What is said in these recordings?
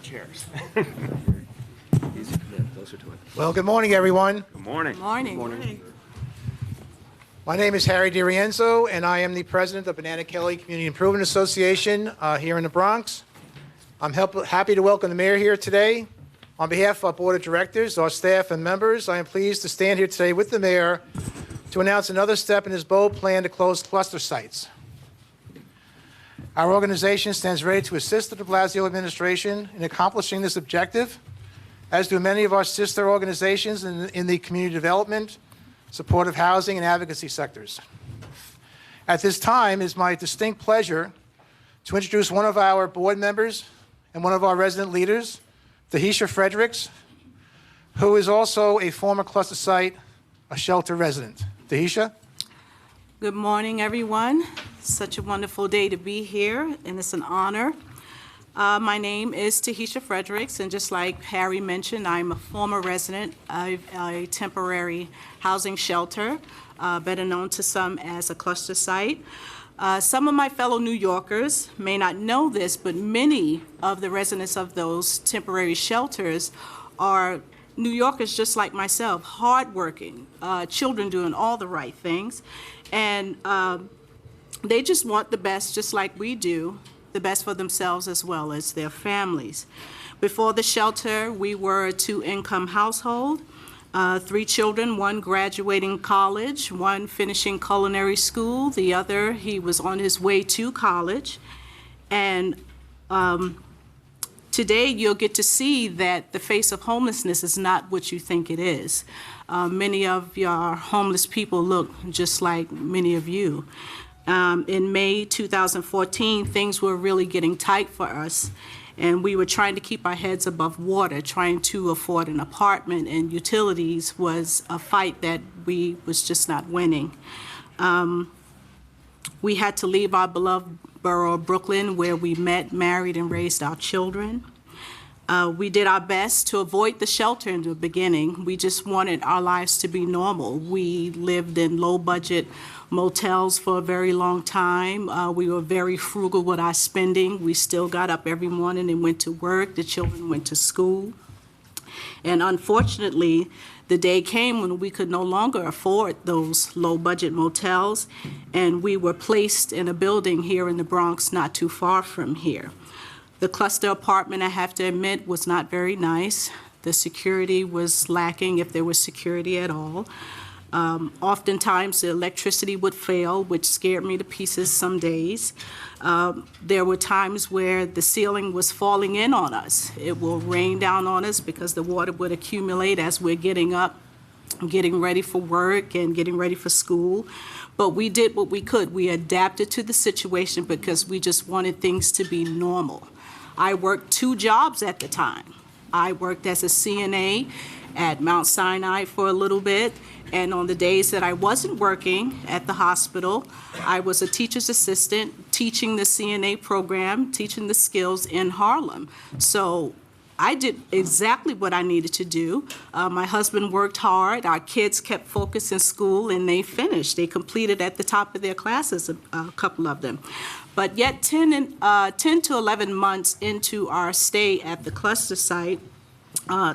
chairs. Well, good morning, everyone. Good morning. Morning. My name is Harry DiRienzo, and I am the president of Banana Kelly Community Improvement Association here in the Bronx. I'm happy to welcome the mayor here today. On behalf of our board of directors, our staff, and members, I am pleased to stand here today with the mayor to announce another step in his bold plan to close cluster sites. Our organization stands ready to assist the Blasio administration in accomplishing this objective, as do many of our sister organizations in the community development, supportive housing, and advocacy sectors. At this time, it is my distinct pleasure to introduce one of our board members and one of our resident leaders, Tahisha Fredericks, who is also a former cluster site, a shelter resident. Tahisha? Good morning, everyone. Such a wonderful day to be here, and it's an honor. My name is Tahisha Fredericks, and just like Harry mentioned, I'm a former resident of a temporary housing shelter, better known to some as a cluster site. Some of my fellow New Yorkers may not know this, but many of the residents of those temporary shelters are New Yorkers just like myself, hardworking, children doing all the right things, and they just want the best, just like we do, the best for themselves as well as their families. Before the shelter, we were a two-income household, 3 children, one graduating college, one finishing culinary school, the other, he was on his way to college. And today you'll get to see that the face of homelessness is not what you think it is. Many of your homeless people look just like many of you. In May 2014, things were really getting tight for us, and we were trying to keep our heads above water, trying to afford an apartment, and utilities was a fight that we was just not winning. We had to leave our beloved borough of Brooklyn, where we met, married, and raised our children. We did our best to avoid the shelter in the beginning. We just wanted our lives to be normal. We lived in low-budget motels for a very long time. We were very frugal with our spending. We still got up every morning and went to work. The children went to school. And unfortunately, the day came when we could no longer afford those low-budget motels, and we were placed in a building here in the Bronx not too far from here. The cluster apartment, I have to admit, was not very nice. The security was lacking, if there was security at all. Oftentimes, the electricity would fail, which scared me to pieces some days. There were times where the ceiling was falling in on us. It will rain down on us because the water would accumulate as we're getting up, getting ready for work and getting ready for school. But we did what we could. We adapted to the situation because we just wanted things to be normal. I worked 2 jobs at the time. I worked as a CNA at Mount Sinai for a little bit, and on the days that I wasn't working at the hospital, I was a teacher's assistant teaching the CNA program, teaching the skills in Harlem. So I did exactly what I needed to do. My husband worked hard. Our kids kept focused in school, and they finished. They completed at the top of their classes, a couple of them. But yet 10 to 11 months into our stay at the cluster site,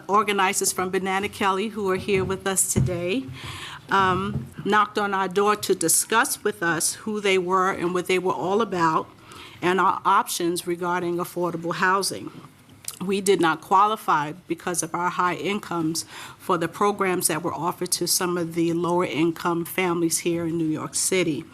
organizers from Banana Kelly, who are here with us today, knocked on our door to discuss with us who they were and what they were all about and our options regarding affordable housing. We did not qualify because of our high incomes for the programs that were offered to some of the lower income families here in New York City.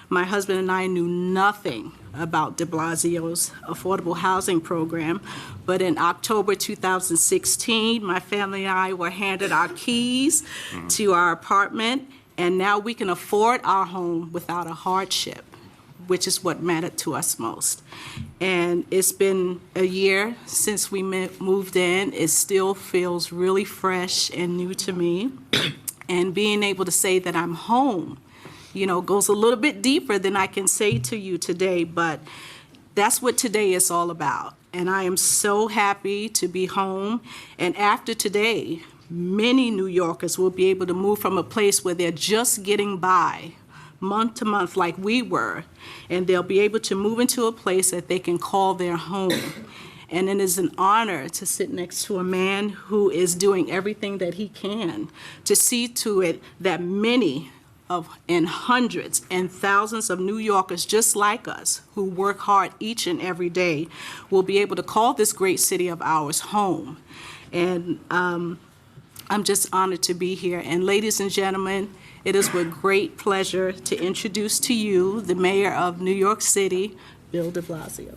My husband and I knew nothing about de Blasio's affordable housing program, but in October 2016, my family and I were handed our keys to our apartment, and now we can afford our home without a hardship, which is what mattered to us most. And it's been a year since we moved in. It still feels really fresh and new to me. And being able to say that I'm home, you know, goes a little bit deeper than I can say to you today, but that's what today is all about. And I am so happy to be home. And after today, many New Yorkers will be able to move from a place where they're just getting by month to month like we were, and they'll be able to move into a place that they can call their home. And it is an honor to sit next to a man who is doing everything that he can to see to it that many and hundreds and thousands of New Yorkers just like us who work hard each and every day will be able to call this great city of ours home. And I'm just honored to be here. And ladies and gentlemen, it is with great pleasure to introduce to you the Mayor of New York City, Bill de Blasio.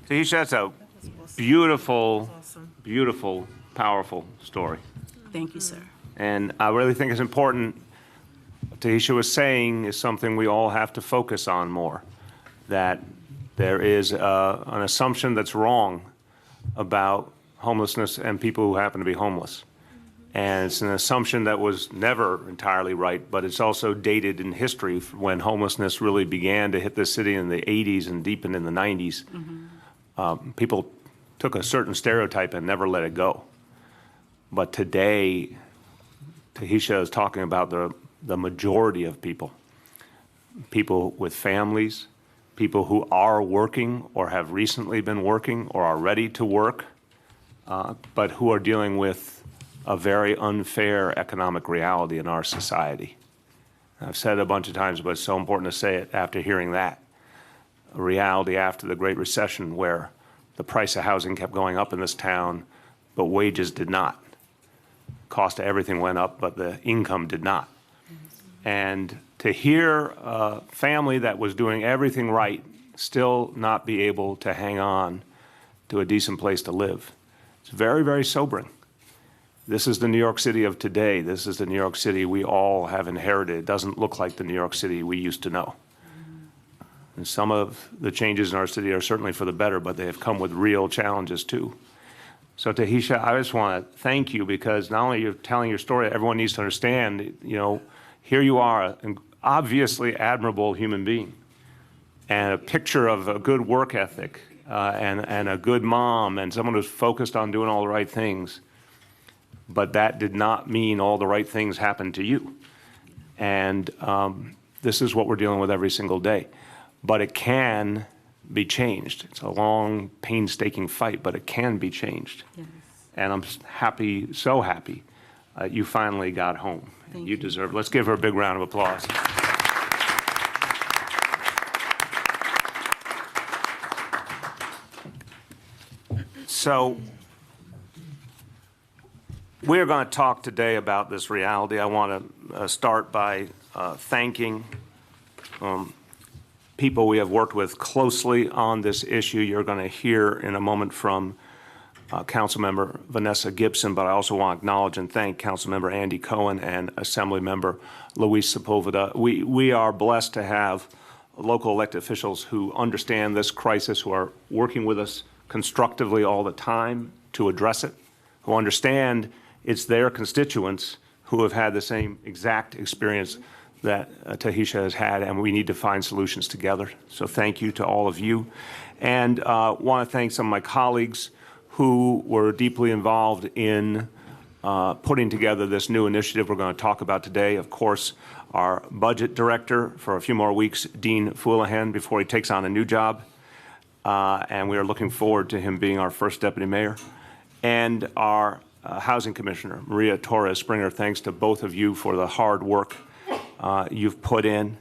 Tahisha, that's a beautiful, beautiful, powerful story. Thank you, sir. And I really think it's important, what Tahisha was saying is something we all have to focus on more, that there is an assumption that's wrong about homelessness and people who happen to be homeless. And it's an assumption that was never entirely right, but it's also dated in history when homelessness really began to hit the city in the 80s and deepened in the 90s. People took a certain stereotype and never let it go. But today, Tahisha is talking about the majority of people with families, people who are working or have recently been working or are ready to work, but who are dealing with a very unfair economic reality in our society. I've said it a bunch of times, but it's so important to say it after hearing that. A reality after the Great Recession where the price of housing kept going up in this town, but wages did not. Cost of everything went up, but the income did not. And to hear a family that was doing everything right still not be able to hang on to a decent place to live, it's very, very sobering. This is the New York City of today. This is the New York City we all have inherited. It doesn't look like the New York City we used to know. And some of the changes in our city are certainly for the better, but they have come with real challenges too. So Tahisha, I just want to thank you because not only you're telling your story, everyone needs to understand, here you are, an obviously admirable human being and a picture of a good work ethic and a good mom and someone who's focused on doing all the right things. But that did not mean all the right things happened to you. And this is what we're dealing with every single day. But it can be changed. It's a long, painstaking fight, but it can be changed. Yes. And I'm happy, so happy, you finally got home. You deserve it. Let's give her a big round of applause. So we're going to talk today about this reality. I want to start by thanking people we have worked with closely on this issue. You're going to hear in a moment from Councilmember Vanessa Gibson, but I also want to acknowledge and thank Councilmember Andy Cohen and Assemblymember Luis Sepulveda. We are blessed to have local elected officials who understand this crisis, who are working with us constructively all the time to address it, who understand it's their constituents who have had the same exact experience that Tahisha has had, and we need to find solutions together. So thank you to all of you. And want to thank some of my colleagues who were deeply involved in putting together this new initiative we're going to talk about today. Of course, our budget director for a few more weeks, Dean Foulahan, before he takes on a new job. And we are looking forward to him being our first deputy mayor. And our housing commissioner, Maria Torres Springer. Thanks to both of you for the hard work you've put in.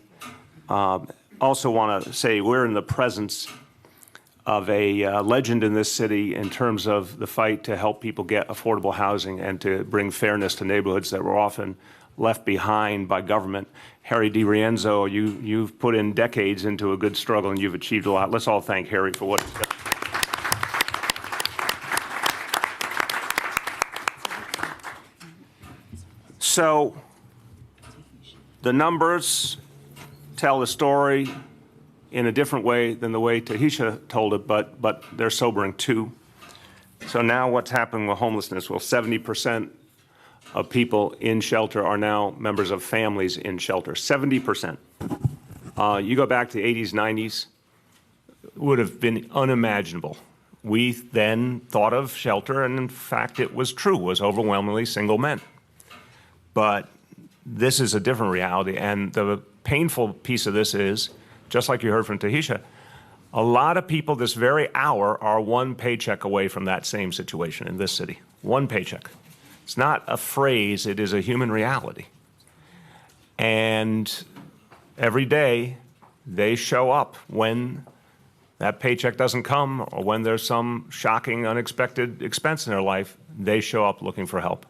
Also want to say we're in the presence of a legend in this city in terms of the fight to help people get affordable housing and to bring fairness to neighborhoods that were often left behind by government. Harry DiRienzo, you've put in decades into a good struggle and you've achieved a lot. Let's all thank Harry for what he's done. So the numbers tell the story in a different way than the way Tahisha told it, but they're sobering too. So now what's happening with homelessness? Well, 70% of people in shelter are now members of families in shelter, 70%. You go back to the 80s, 90s, would have been unimaginable. We then thought of shelter, and in fact it was true, was overwhelmingly single men. But this is a different reality. And the painful piece of this is, just like you heard from Tahisha, a lot of people this very hour are one paycheck away from that same situation in this city. One paycheck. It's not a phrase, it is a human reality. And every day they show up when that paycheck doesn't come or when there's some shocking, unexpected expense in their life, they show up looking for help.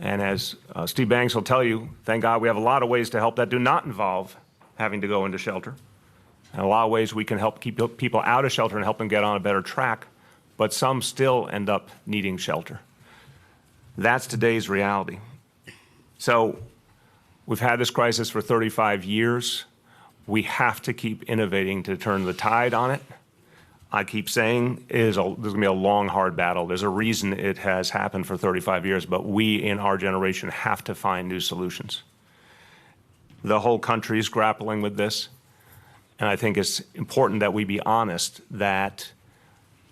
And as Steve Banks will tell you, thank God we have a lot of ways to help that do not involve having to go into shelter. And a lot of ways we can help keep people out of shelter and help them get on a better track, but some still end up needing shelter. That's today's reality. So we've had this crisis for 35 years. We have to keep innovating to turn the tide on it. I keep saying there's going to be a long, hard battle. There's a reason it has happened for 35 years, but we in our generation have to find new solutions. The whole country is grappling with this, and I think it's important that we be honest that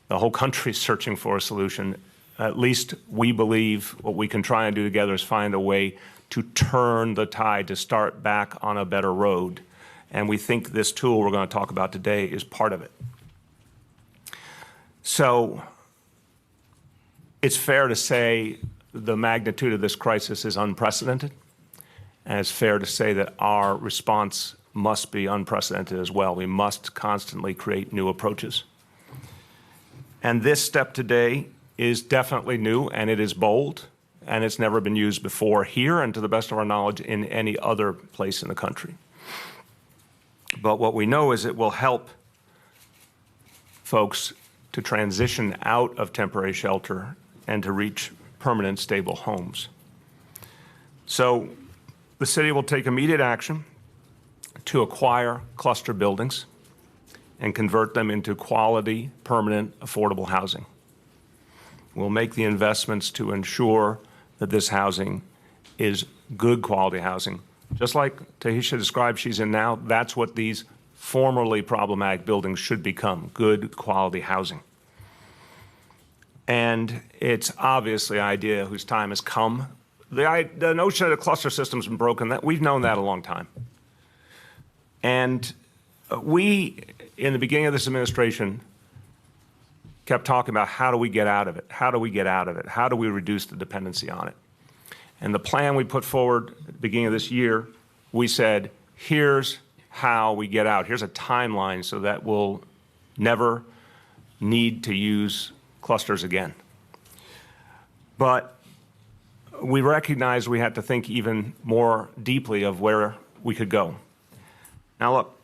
the whole country is searching for a solution. At least we believe what we can try and do together is find a way to turn the tide, to start back on a better road. And we think this tool we're going to talk about today is part of it. So it's fair to say the magnitude of this crisis is unprecedented, and it's fair to say that our response must be unprecedented as well. We must constantly create new approaches. And this step today is definitely new, and it is bold, and it's never been used before here and, to the best of our knowledge, in any other place in the country. But what we know is it will help folks to transition out of temporary shelter and to reach permanent, stable homes. So the city will take immediate action to acquire cluster buildings and convert them into quality, permanent, affordable housing. We'll make the investments to ensure that this housing is good quality housing. Just like Tahisha described she's in now, that's what these formerly problematic buildings should become, good quality housing. And it's obviously an idea whose time has come. The notion of the cluster system's been broken, that we've known that a long time. And we, in the beginning of this administration, kept talking about how do we get out of it? How do we get out of it? How do we reduce the dependency on it? And the plan we put forward at the beginning of this year, we said, here's how we get out. Here's a timeline so that we'll never need to use clusters again. But we recognized we had to think even more deeply of where we could go. Now look,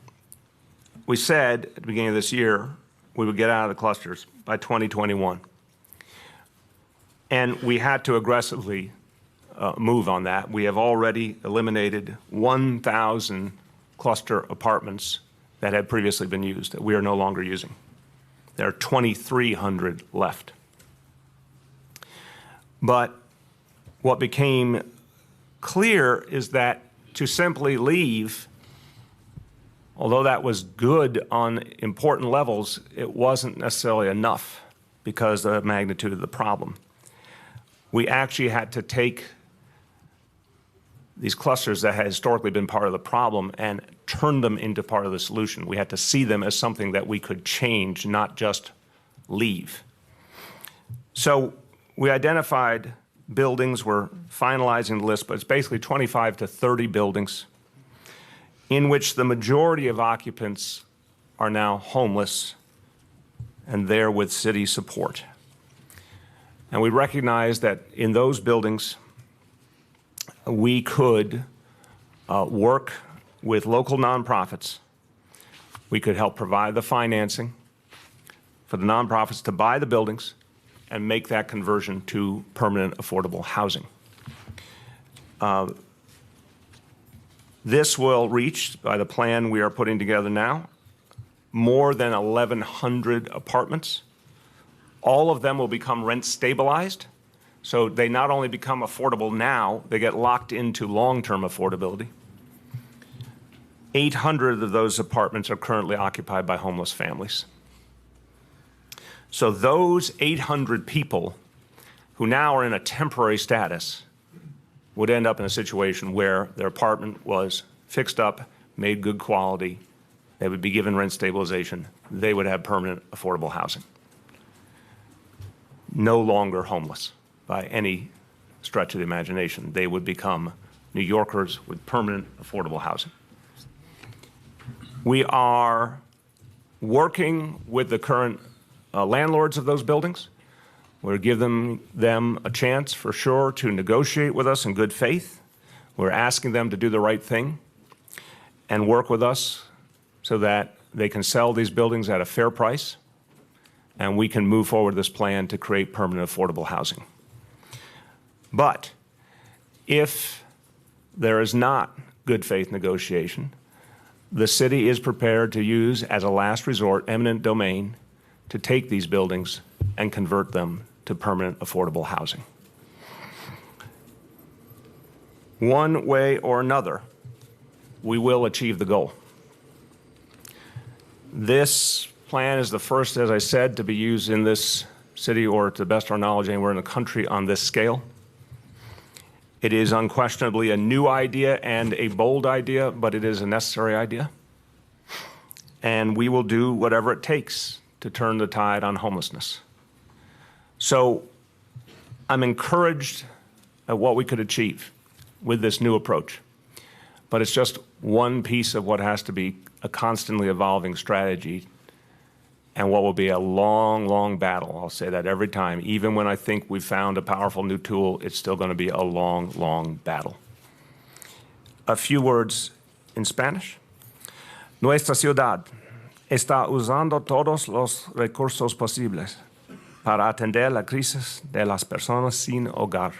we said at the beginning of this year we would get out of the clusters by 2021. And we had to aggressively move on that. We have already eliminated 1,000 cluster apartments that had previously been used that we are no longer using. There are 2,300 left. But what became clear is that to simply leave, although that was good on important levels, it wasn't necessarily enough because of the magnitude of the problem. We actually had to take these clusters that had historically been part of the problem and turn them into part of the solution. We had to see them as something that we could change, not just leave. So we identified buildings. We're finalizing the list, but it's basically 25 to 30 buildings in which the majority of occupants are now homeless and there with city support. And we recognize that in those buildings, we could work with local nonprofits. We could help provide the financing for the nonprofits to buy the buildings and make that conversion to permanent affordable housing. This will reach, by the plan we are putting together now, more than 1,100 apartments. All of them will become rent stabilized. So they not only become affordable now, they get locked into long-term affordability. 800 of those apartments are currently occupied by homeless families. So those 800 people who now are in a temporary status would end up in a situation where their apartment was fixed up, made good quality, they would be given rent stabilization, they would have permanent affordable housing. No longer homeless by any stretch of the imagination. They would become New Yorkers with permanent affordable housing. We are working with the current landlords of those buildings. We're giving them a chance for sure to negotiate with us in good faith. We're asking them to do the right thing and work with us so that they can sell these buildings at a fair price and we can move forward this plan to create permanent affordable housing. But if there is not good faith negotiation, the city is prepared to use as a last resort eminent domain to take these buildings and convert them to permanent affordable housing. One way or another, we will achieve the goal. This plan is the first, as I said, to be used in this city or, to the best of our knowledge, anywhere in the country on this scale. It is unquestionably a new idea and a bold idea, but it is a necessary idea. And we will do whatever it takes to turn the tide on homelessness. So I'm encouraged at what we could achieve with this new approach. But it's just one piece of what has to be a constantly evolving strategy and what will be a long, long battle. I'll say that every time. Even when I think we've found a powerful new tool, it's still going to be a long, long battle. A few words in Spanish. Nuestra ciudad está usando todos los recursos posibles para atender la crisis de las personas sin hogar.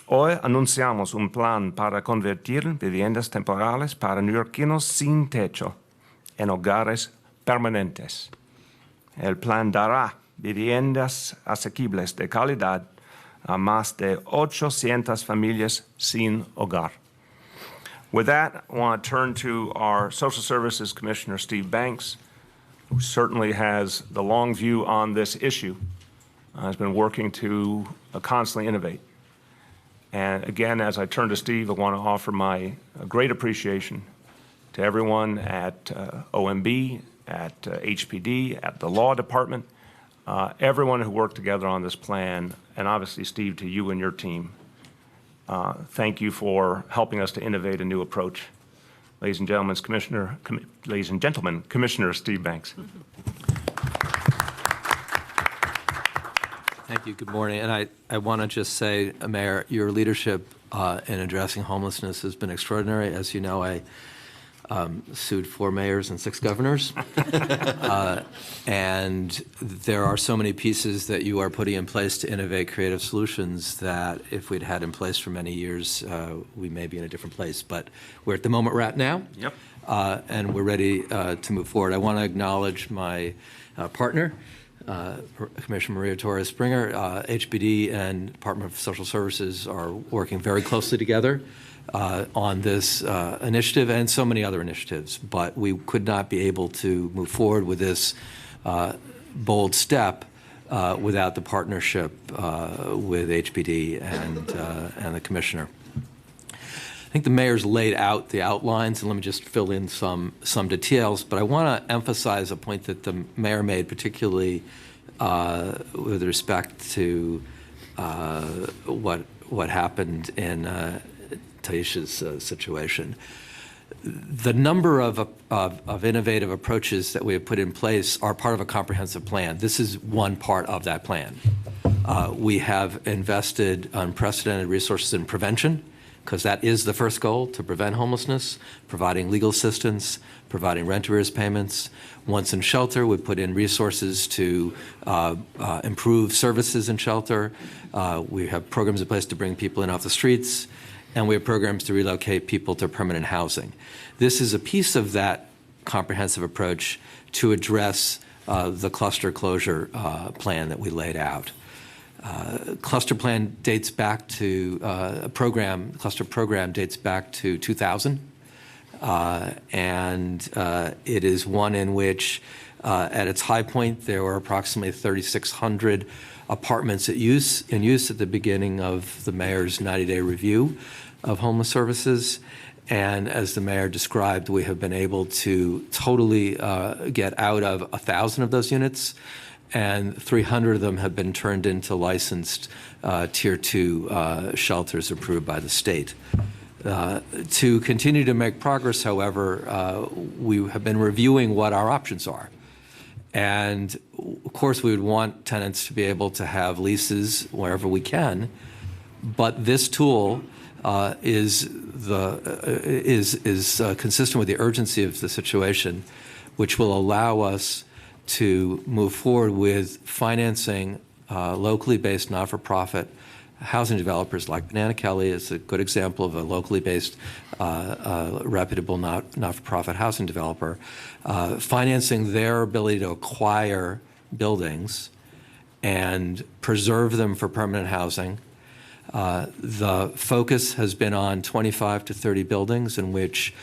Hoy anunciamos un plan para convertir viviendas temporales para neoyorquinos sin techo en hogares permanentes. El plan dará viviendas asequibles de calidad a más de 800 familias sin hogar. With that, I want to turn to our Social Services Commissioner, Steve Banks, who certainly has the long view on this issue, has been working to constantly innovate. And again, as I turn to Steve, I want to offer my great appreciation to everyone at OMB, at HPD, at the Law Department, everyone who worked together on this plan, and obviously, Steve, to you and your team. Thank you for helping us to innovate a new approach. Ladies and gentlemen, Commissioner Steve Banks. Thank you. Good morning. And I want to just say, Mayor, your leadership in addressing homelessness has been extraordinary. As you know, I sued 4 mayors and 6 governors. And there are so many pieces that you are putting in place to innovate creative solutions that if we'd had in place for many years, we may be in a different place. But we're at the moment we're at now. Yep. And we're ready to move forward. I want to acknowledge my partner, Commissioner Maria Torres Springer. HPD and Department of Social Services are working very closely together on this initiative and so many other initiatives, but we could not be able to move forward with this bold step without the partnership with HPD and the Commissioner. I think the Mayor's laid out the outlines, and let me just fill in some details, but I want to emphasize a point that the Mayor made, particularly with respect to what happened in Taisha's situation. The number of innovative approaches that we have put in place are part of a comprehensive plan. This is one part of that plan. We have invested unprecedented resources in prevention, because that is the first goal, to prevent homelessness, providing legal assistance, providing rent arrears payments. Once in shelter, we put in resources to improve services in shelter. We have programs in place to bring people in off the streets, and we have programs to relocate people to permanent housing. This is a piece of that comprehensive approach to address the cluster closure plan that we laid out. Cluster plan dates back to cluster program dates back to 2000, and it is one in which at its high point there were approximately 3,600 apartments in use at the beginning of the mayor's 90-day review of homeless services. And as the mayor described, we have been able to totally get out of 1,000 of those units, and 300 of them have been turned into licensed Tier 2 shelters approved by the state. To continue to make progress, however, we have been reviewing what our options are. And of course, we would want tenants to be able to have leases wherever we can, but this tool is consistent with the urgency of the situation, which will allow us to move forward with financing locally based not-for-profit housing developers like Banana Kelly is a good example of a locally based, reputable not-for-profit housing developer, financing their ability to acquire buildings and preserve them for permanent housing. The focus has been on 25 to 30 buildings in which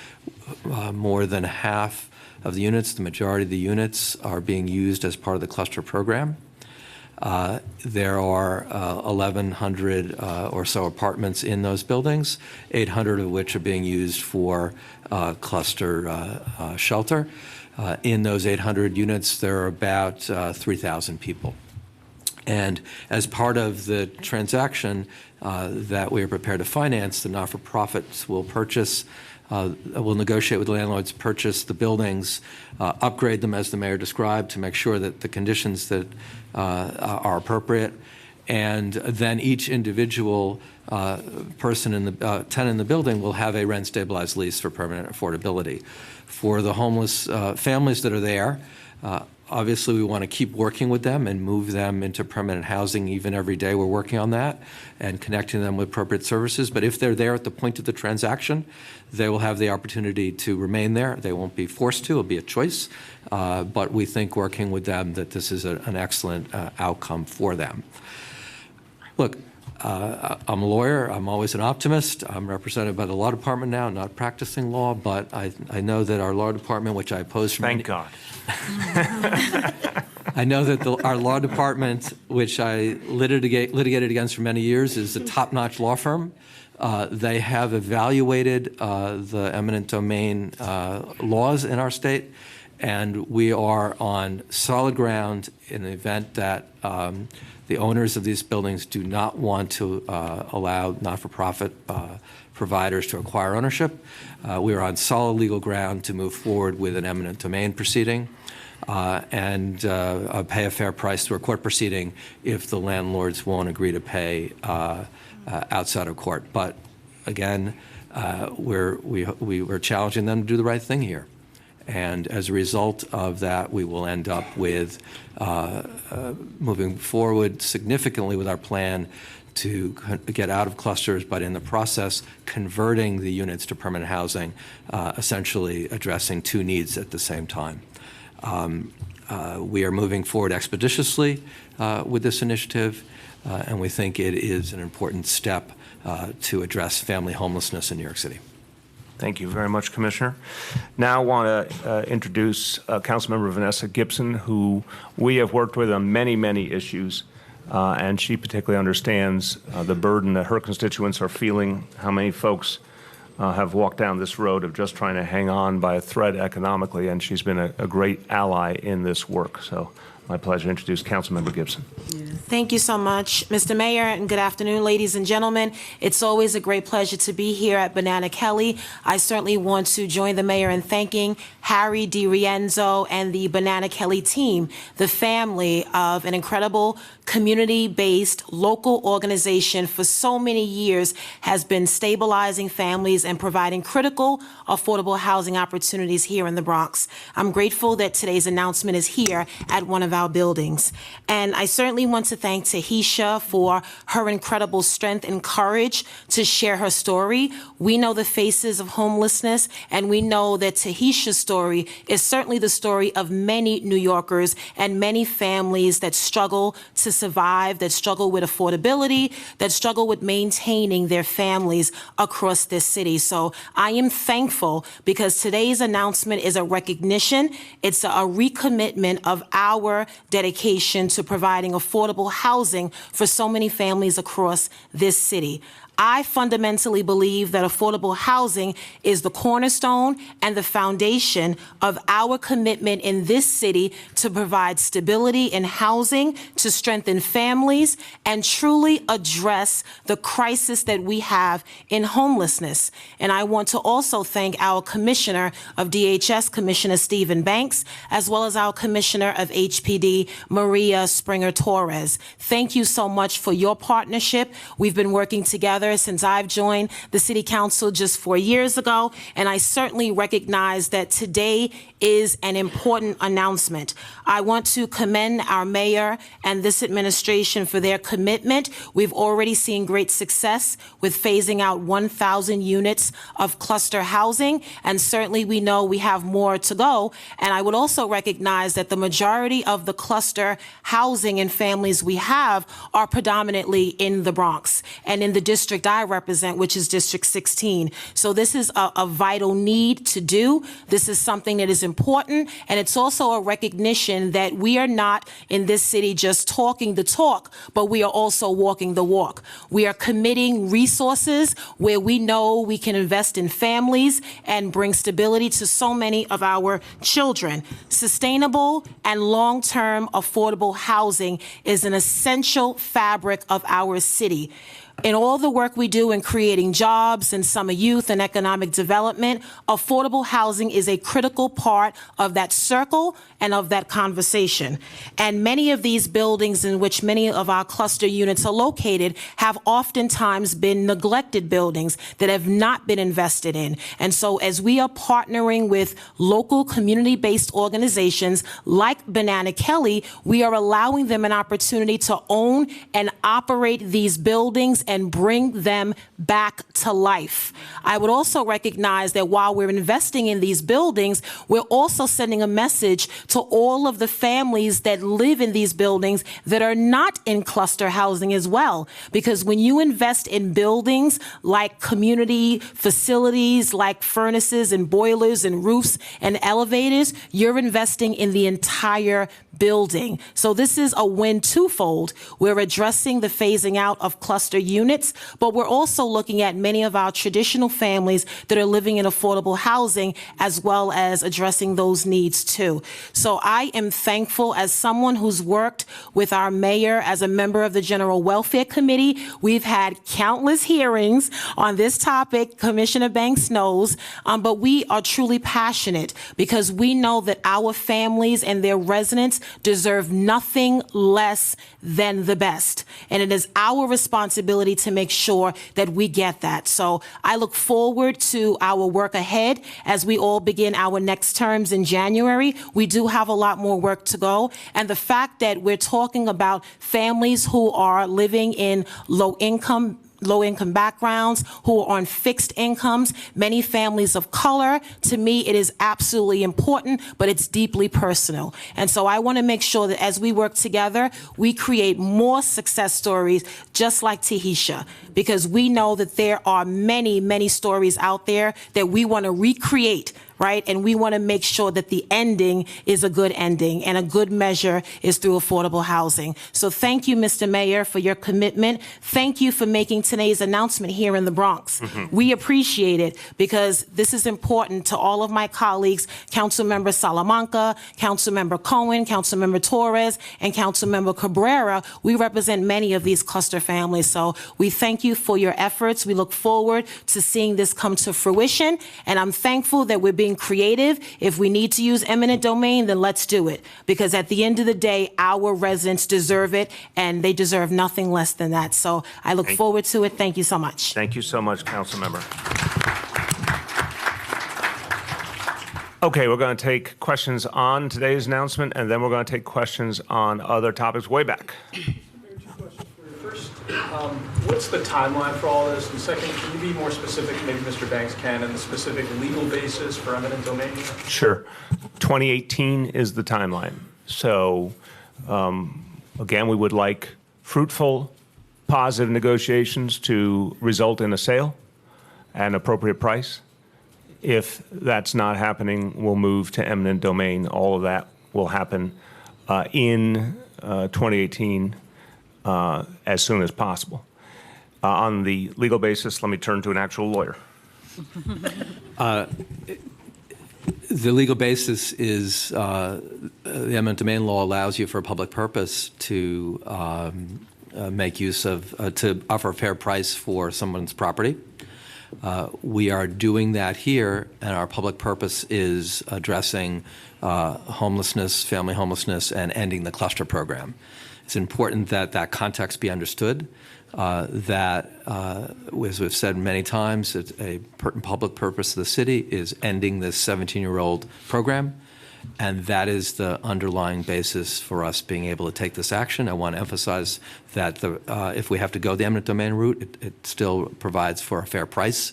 more than half of the units, the majority of the units, are being used as part of the cluster program. There are 1,100 or so apartments in those buildings, 800 of which are being used for cluster shelter. In those 800 units, there are about 3,000 people. And as part of the transaction that we are prepared to finance, the not-for-profits will purchase, will negotiate with landlords, purchase the buildings, upgrade them as the mayor described to make sure that the conditions that are appropriate, and then each individual person in the tenant in the building will have a rent-stabilized lease for permanent affordability. For the homeless families that are there, obviously, we want to keep working with them and move them into permanent housing. Even every day we're working on that and connecting them with appropriate services. But if they're there at the point of the transaction, they will have the opportunity to remain there. They won't be forced to. It'll be a choice. But we think working with them that this is an excellent outcome for them. Look, I'm a lawyer. I'm always an optimist. I'm represented by the law department now, not practicing law, but I know that our law department, which I oppose from Thank God. I know that our law department, which I litigated against for many years, is a top-notch law firm. They have evaluated the eminent domain laws in our state, and we are on solid ground in the event that the owners of these buildings do not want to allow not-for-profit providers to acquire ownership. We are on solid legal ground to move forward with an eminent domain proceeding and pay a fair price through a court proceeding if the landlords won't agree to pay outside of court. But again, we're challenging them to do the right thing here. And as a result of that, we will end up with moving forward significantly with our plan to get out of clusters, but in the process, converting the units to permanent housing, essentially addressing two needs at the same time. We are moving forward expeditiously with this initiative, and we think it is an important step to address family homelessness in New York City. Thank you very much, Commissioner. Now I want to introduce Councilmember Vanessa Gibson, who we have worked with on many, many issues, and she particularly understands the burden that her constituents are feeling, how many folks have walked down this road of just trying to hang on by a thread economically, and she's been a great ally in this work. So my pleasure to introduce Councilmember Gibson. Thank you so much, Mr. Mayor, and good afternoon, ladies and gentlemen. It's always a great pleasure to be here at Banana Kelly. I certainly want to join the mayor in thanking Harry DiRienzo and the Banana Kelly team, the family of an incredible community-based local organization for so many years has been stabilizing families and providing critical, affordable housing opportunities here in the Bronx. I'm grateful that today's announcement is here at one of our buildings. And I certainly want to thank Tahisha for her incredible strength and courage to share her story. We know the faces of homelessness, and we know that Tahisha's story is certainly the story of many New Yorkers and many families that struggle to survive, that struggle with affordability, that struggle with maintaining their families across this city. So I am thankful because today's announcement is a recognition, it's a recommitment of our dedication to providing affordable housing for so many families across this city. I fundamentally believe that affordable housing is the cornerstone and the foundation of our commitment in this city to provide stability in housing, to strengthen families, and truly address the crisis that we have in homelessness. And I want to also thank our Commissioner of DHS, Commissioner Stephen Banks, as well as our Commissioner of HPD, Maria Springer-Torres. Thank you so much for your partnership. We've been working together since I've joined the City Council just 4 years ago, and I certainly recognize that today is an important announcement. I want to commend our mayor and this administration for their commitment. We've already seen great success with phasing out 1,000 units of cluster housing, and certainly we know we have more to go. And I would also recognize that the majority of the cluster housing and families we have are predominantly in the Bronx and in the district I represent, which is District 16. So this is a vital need to do. This is something that is important, and it's also a recognition that we are not in this city just talking the talk, but we are also walking the walk. We are committing resources where we know we can invest in families and bring stability to so many of our children. Sustainable and long-term affordable housing is an essential fabric of our city. In all the work we do in creating jobs and summer youth and economic development, affordable housing is a critical part of that circle and of that conversation. And many of these buildings in which many of our cluster units are located have oftentimes been neglected buildings that have not been invested in. And so as we are partnering with local community-based organizations like Banana Kelly, we are allowing them an opportunity to own and operate these buildings and bring them back to life. I would also recognize that while we're investing in these buildings, we're also sending a message to all of the families that live in these buildings that are not in cluster housing as well. Because when you invest in buildings like community facilities, like furnaces and boilers and roofs and elevators, you're investing in the entire building. So this is a win twofold. We're addressing the phasing out of cluster units, but we're also looking at many of our traditional families that are living in affordable housing, as well as addressing those needs too. So I am thankful as someone who's worked with our mayor as a member of the General Welfare Committee. We've had countless hearings on this topic, Commissioner Banks knows, but we are truly passionate because we know that our families and their residents deserve nothing less than the best. And it is our responsibility to make sure that we get that. So I look forward to our work ahead as we all begin our next terms in January. We do have a lot more work to go. And the fact that we're talking about families who are living in low-income backgrounds, who are on fixed incomes, many families of color. To me, it is absolutely important, but it's deeply personal. And so I want to make sure that as we work together, we create more success stories just like Tahisha, because we know that there are many, many stories out there that we want to recreate, right? And we want to make sure that the ending is a good ending, and a good measure is through affordable housing. So thank you, Mr. Mayor, for your commitment. Thank you for making today's announcement here in the Bronx. We appreciate it because this is important to all of my colleagues, Councilmember Salamanca, Councilmember Cohen, Councilmember Torres, and Councilmember Cabrera. We represent many of these cluster families. So we thank you for your efforts. We look forward to seeing this come to fruition. And I'm thankful that we're being creative. If we need to use eminent domain, then let's do it. Because at the end of the day, our residents deserve it, and they deserve nothing less than that. So I look forward to it. Thank you so much. Thank you so much, Councilmember. Okay, we're going to take questions on today's announcement, and then we're going to take questions on other topics way back. First, what's the timeline for all this? And second, can you be more specific, maybe Mr. Banks can, and the specific legal basis for eminent domain? Sure. 2018 is the timeline. So Again, we would like fruitful, positive negotiations to result in a sale at an appropriate price. If that's not happening, we'll move to eminent domain. All of that will happen in 2018 as soon as possible. On the legal basis, let me turn to an actual lawyer. The legal basis is the eminent domain law allows you for a public purpose to make use of, to offer a fair price for someone's property. We are doing that here, and our public purpose is addressing homelessness, family homelessness, and ending the cluster program. It's important that that context be understood, that, as we've said many times, it's a public purpose of the city is ending this 17-year-old program, and that is the underlying basis for us being able to take this action. I want to emphasize that if we have to go the eminent domain route, it still provides for a fair price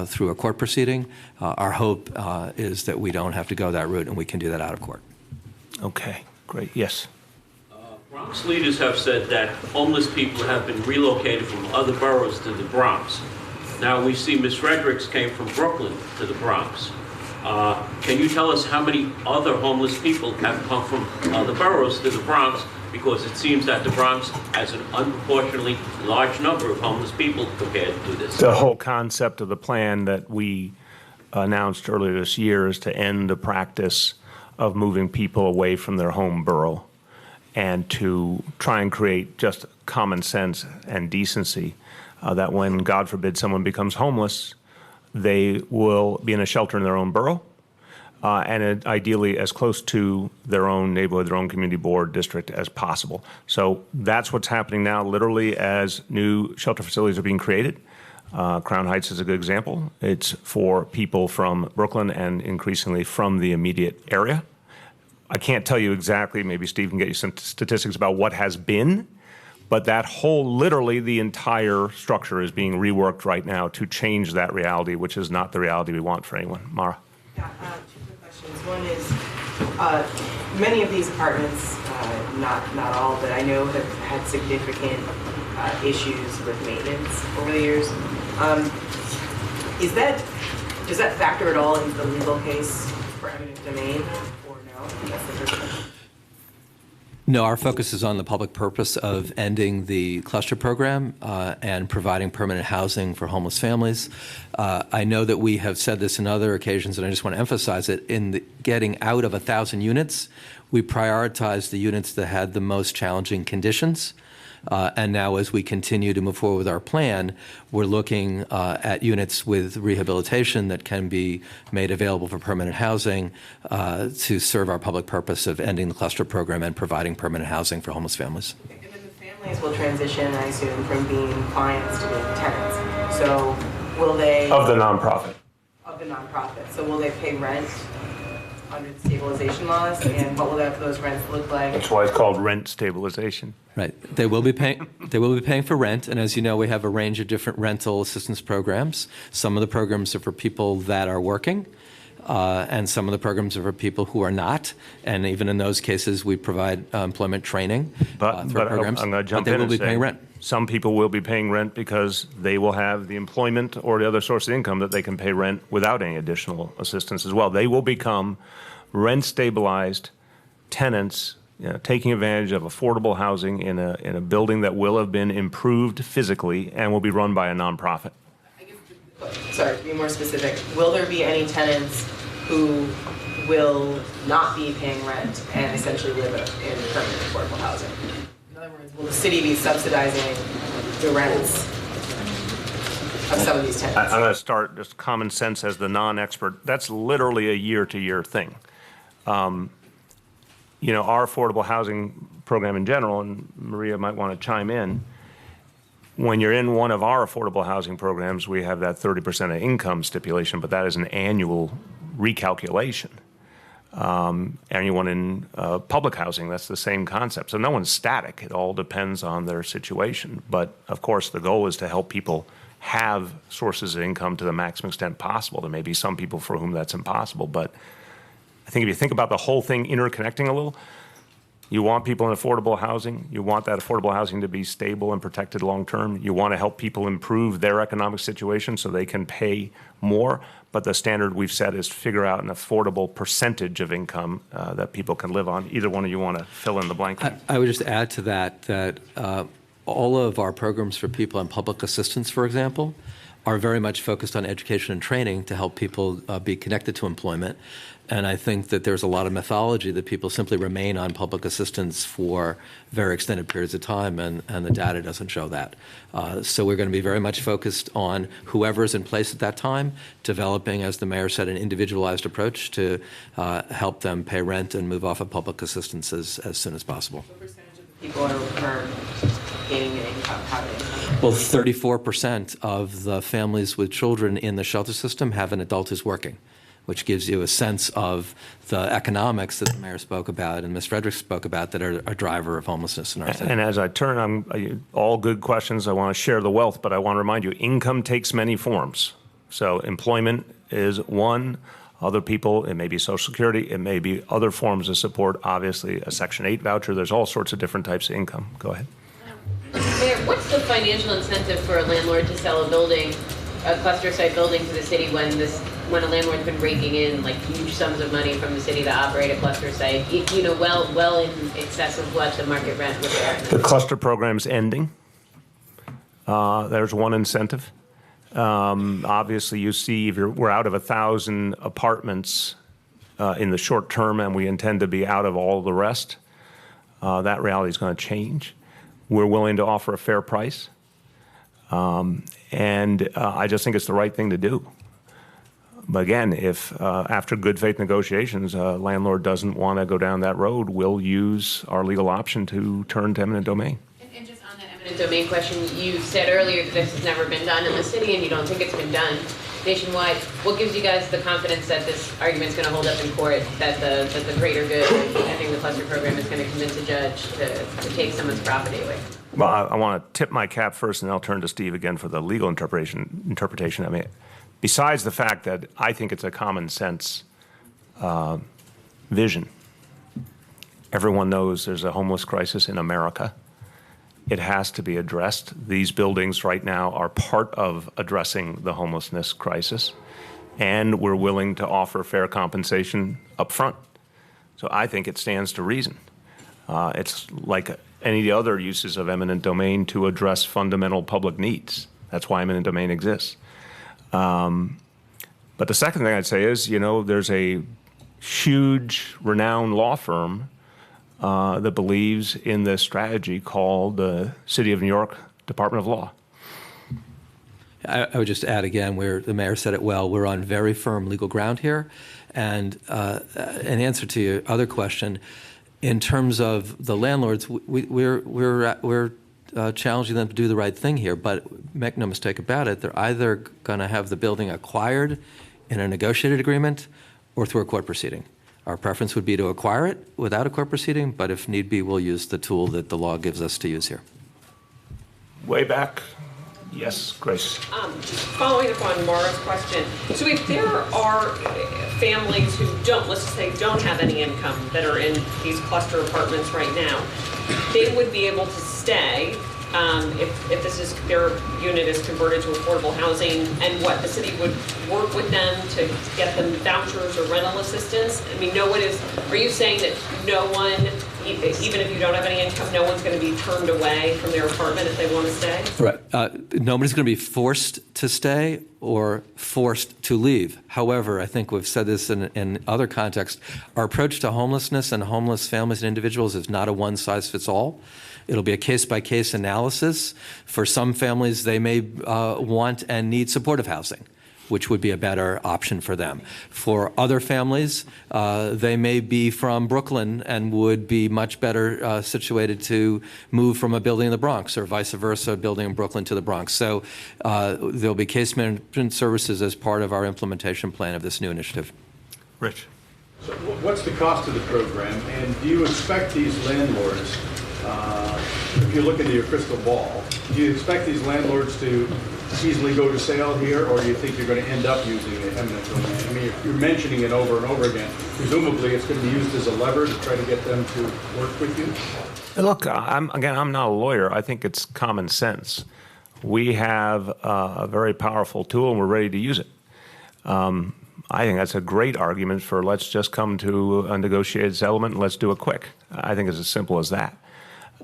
through a court proceeding. Our hope is that we don't have to go that route and we can do that out of court. Okay, great. Yes. Bronx leaders have said that homeless people have been relocated from other boroughs to the Bronx. Now we see Ms. Fredericks came from Brooklyn to the Bronx. Can you tell us how many other homeless people have come from other boroughs to the Bronx? Because it seems that the Bronx has an unproportionately large number of homeless people compared to this. The whole concept of the plan that we announced earlier this year is to end the practice of moving people away from their home borough and to try and create just common sense and decency that when, God forbid, someone becomes homeless, they will be in a shelter in their own borough, and ideally as close to their own neighborhood, their own community board district as possible. So that's what's happening now, literally, as new shelter facilities are being created. Crown Heights is a good example. It's for people from Brooklyn and increasingly from the immediate area. I can't tell you exactly, maybe Steve can get you some statistics about what has been, but that whole, literally the entire structure is being reworked right now to change that reality, which is not the reality we want for anyone. Mara? Yeah, two quick questions. One is, many of these apartments, not all, but I know have had significant issues with maintenance over the years. Does that factor at all into the legal case for eminent domain, or no? That's the first question. No, our focus is on the public purpose of ending the cluster program and providing permanent housing for homeless families. I know that we have said this in other occasions, and I just want to emphasize it. In getting out of 1,000 units, we prioritized the units that had the most challenging conditions. And now as we continue to move forward with our plan, we're looking at units with rehabilitation that can be made available for permanent housing to serve our public purpose of ending the cluster program and providing permanent housing for homeless families. And then the families will transition, I assume, from being clients to being tenants. So will they... Of the nonprofit. Of the nonprofit. So will they pay rent under the stabilization laws, and what will those rents look like? That's why it's called rent stabilization. Right. They will be paying for rent, and as you know, we have a range of different rental assistance programs. Some of the programs are for people that are working, and some of the programs are for people who are not. And even in those cases, we provide employment training But through programs. I'm going to jump but they in will and be say paying rent. some people will be paying rent because they will have the employment or the other source of income that they can pay rent without any additional assistance as well. They will become rent-stabilized tenants, taking advantage of affordable housing in a building that will have been improved physically and will be run by a nonprofit. I guess, sorry, to be more specific, will there be any tenants who will not be paying rent and essentially live in permanent affordable housing? In other words, will the city be subsidizing the rents of some of these tenants? I'm going to start just common sense as the non-expert. That's literally a year-to-year thing. Our affordable housing program in general, and Maria might want to chime in, when you're in one of our affordable housing programs, we have that 30% of income stipulation, but that is an annual recalculation. Anyone in public housing, that's the same concept. So no one's static. It all depends on their situation. But of course, the goal is to help people have sources of income to the maximum extent possible. There may be some people for whom that's impossible, but I think if you think about the whole thing interconnecting a little, You want people in affordable housing. You want that affordable housing to be stable and protected long-term. You want to help people improve their economic situation so they can pay more. But the standard we've set is to figure out an affordable percentage of income that people can live on. Either one of you want to fill in the blank? I would just add to that all of our programs for people on public assistance, for example, are very much focused on education and training to help people be connected to employment. And I think that there's a lot of mythology that people simply remain on public assistance for very extended periods of time, and the data doesn't show that. So we're going to be very much focused on whoever's in place at that time, developing, as the mayor said, an individualized approach to help them pay rent and move off of public assistance as soon as possible. What percentage of the people are gaining an income? How do they? Well, 34% of the families with children in the shelter system have an adult who's working, which gives you a sense of the economics that the mayor spoke about and Ms. Frederick spoke about that are a driver of homelessness in our city. And as I turn, all good questions. I want to share the wealth, but I want to remind you, income takes many forms. So employment is one. Other people, it may be Social Security, it may be other forms of support, obviously a Section 8 voucher. There's all sorts of different types of income. Go ahead. Mayor, what's the financial incentive for a landlord to sell a building, a cluster site building to the city when a landlord's been raking in like huge sums of money from the city to operate a cluster site, well in excess of what the market rent would bear? The cluster program's ending. There's one incentive. Obviously, you see we're out of 1,000 apartments in the short term, and we intend to be out of all the rest. That reality is going to change. We're willing to offer a fair price. And I just think it's the right thing to do. But again, if after good faith negotiations, a landlord doesn't want to go down that road, we'll use our legal option to turn to eminent domain. And just on that eminent domain question, you said earlier that this has never been done in the city and you don't think it's been done nationwide. What gives you guys the confidence that this argument's going to hold up in court, that the greater good, I think the cluster program is going to convince a judge to take someone's property away? Well, I want to tip my cap first, and then I'll turn to Steve again for the legal interpretation. I mean, besides the fact that I think it's a common sense vision, everyone knows there's a homeless crisis in America. It has to be addressed. These buildings right now are part of addressing the homelessness crisis, and we're willing to offer fair compensation up front. So I think it stands to reason. It's like any of the other uses of eminent domain to address fundamental public needs. That's why eminent domain exists. But the second thing I'd say is, there's a huge, renowned law firm that believes in this strategy called the City of New York Department of Law. I would just add again, the mayor said it well, we're on very firm legal ground here. And in answer to your other question, in terms of the landlords, we're challenging them to do the right thing here, but make no mistake about it, they're either going to have the building acquired in a negotiated agreement or through a court proceeding. Our preference would be to acquire it without a court proceeding, but if need be, we'll use the tool that the law gives us to use here. Way back. Yes, Grace. Just following up on Mara's question. So if there are families who let's just say don't have any income that are in these cluster apartments right now, they would be able to stay if their unit is converted to affordable housing, and the city would work with them to get them vouchers or rental assistance? I mean, are you saying that no one, even if you don't have any income, no one's going to be turned away from their apartment if they want to stay? Right. Nobody's going to be forced to stay or forced to leave. However, I think we've said this in other contexts, our approach to homelessness and homeless families and individuals is not a one-size-fits-all. It'll be a case-by-case analysis. For some families, they may want and need supportive housing, which would be a better option for them. For other families, they may be from Brooklyn and would be much better situated to move from a building in the Bronx, or vice versa, a building in Brooklyn to the Bronx. So there'll be case management services as part of our implementation plan of this new initiative. Rich. So what's the cost of the program, and do you expect these landlords, if you look into your crystal ball, do you expect these landlords to easily go to sale here, or do you think you're going to end up using the eminent domain? I mean, you're mentioning it over and over again. Presumably, it's going to be used as a lever to try to get them to work with you? Look, I'm not a lawyer. I think it's common sense. We have a very powerful tool, and we're ready to use it. I think that's a great argument for let's just come to a negotiated settlement and let's do it quick. I think it's as simple as that.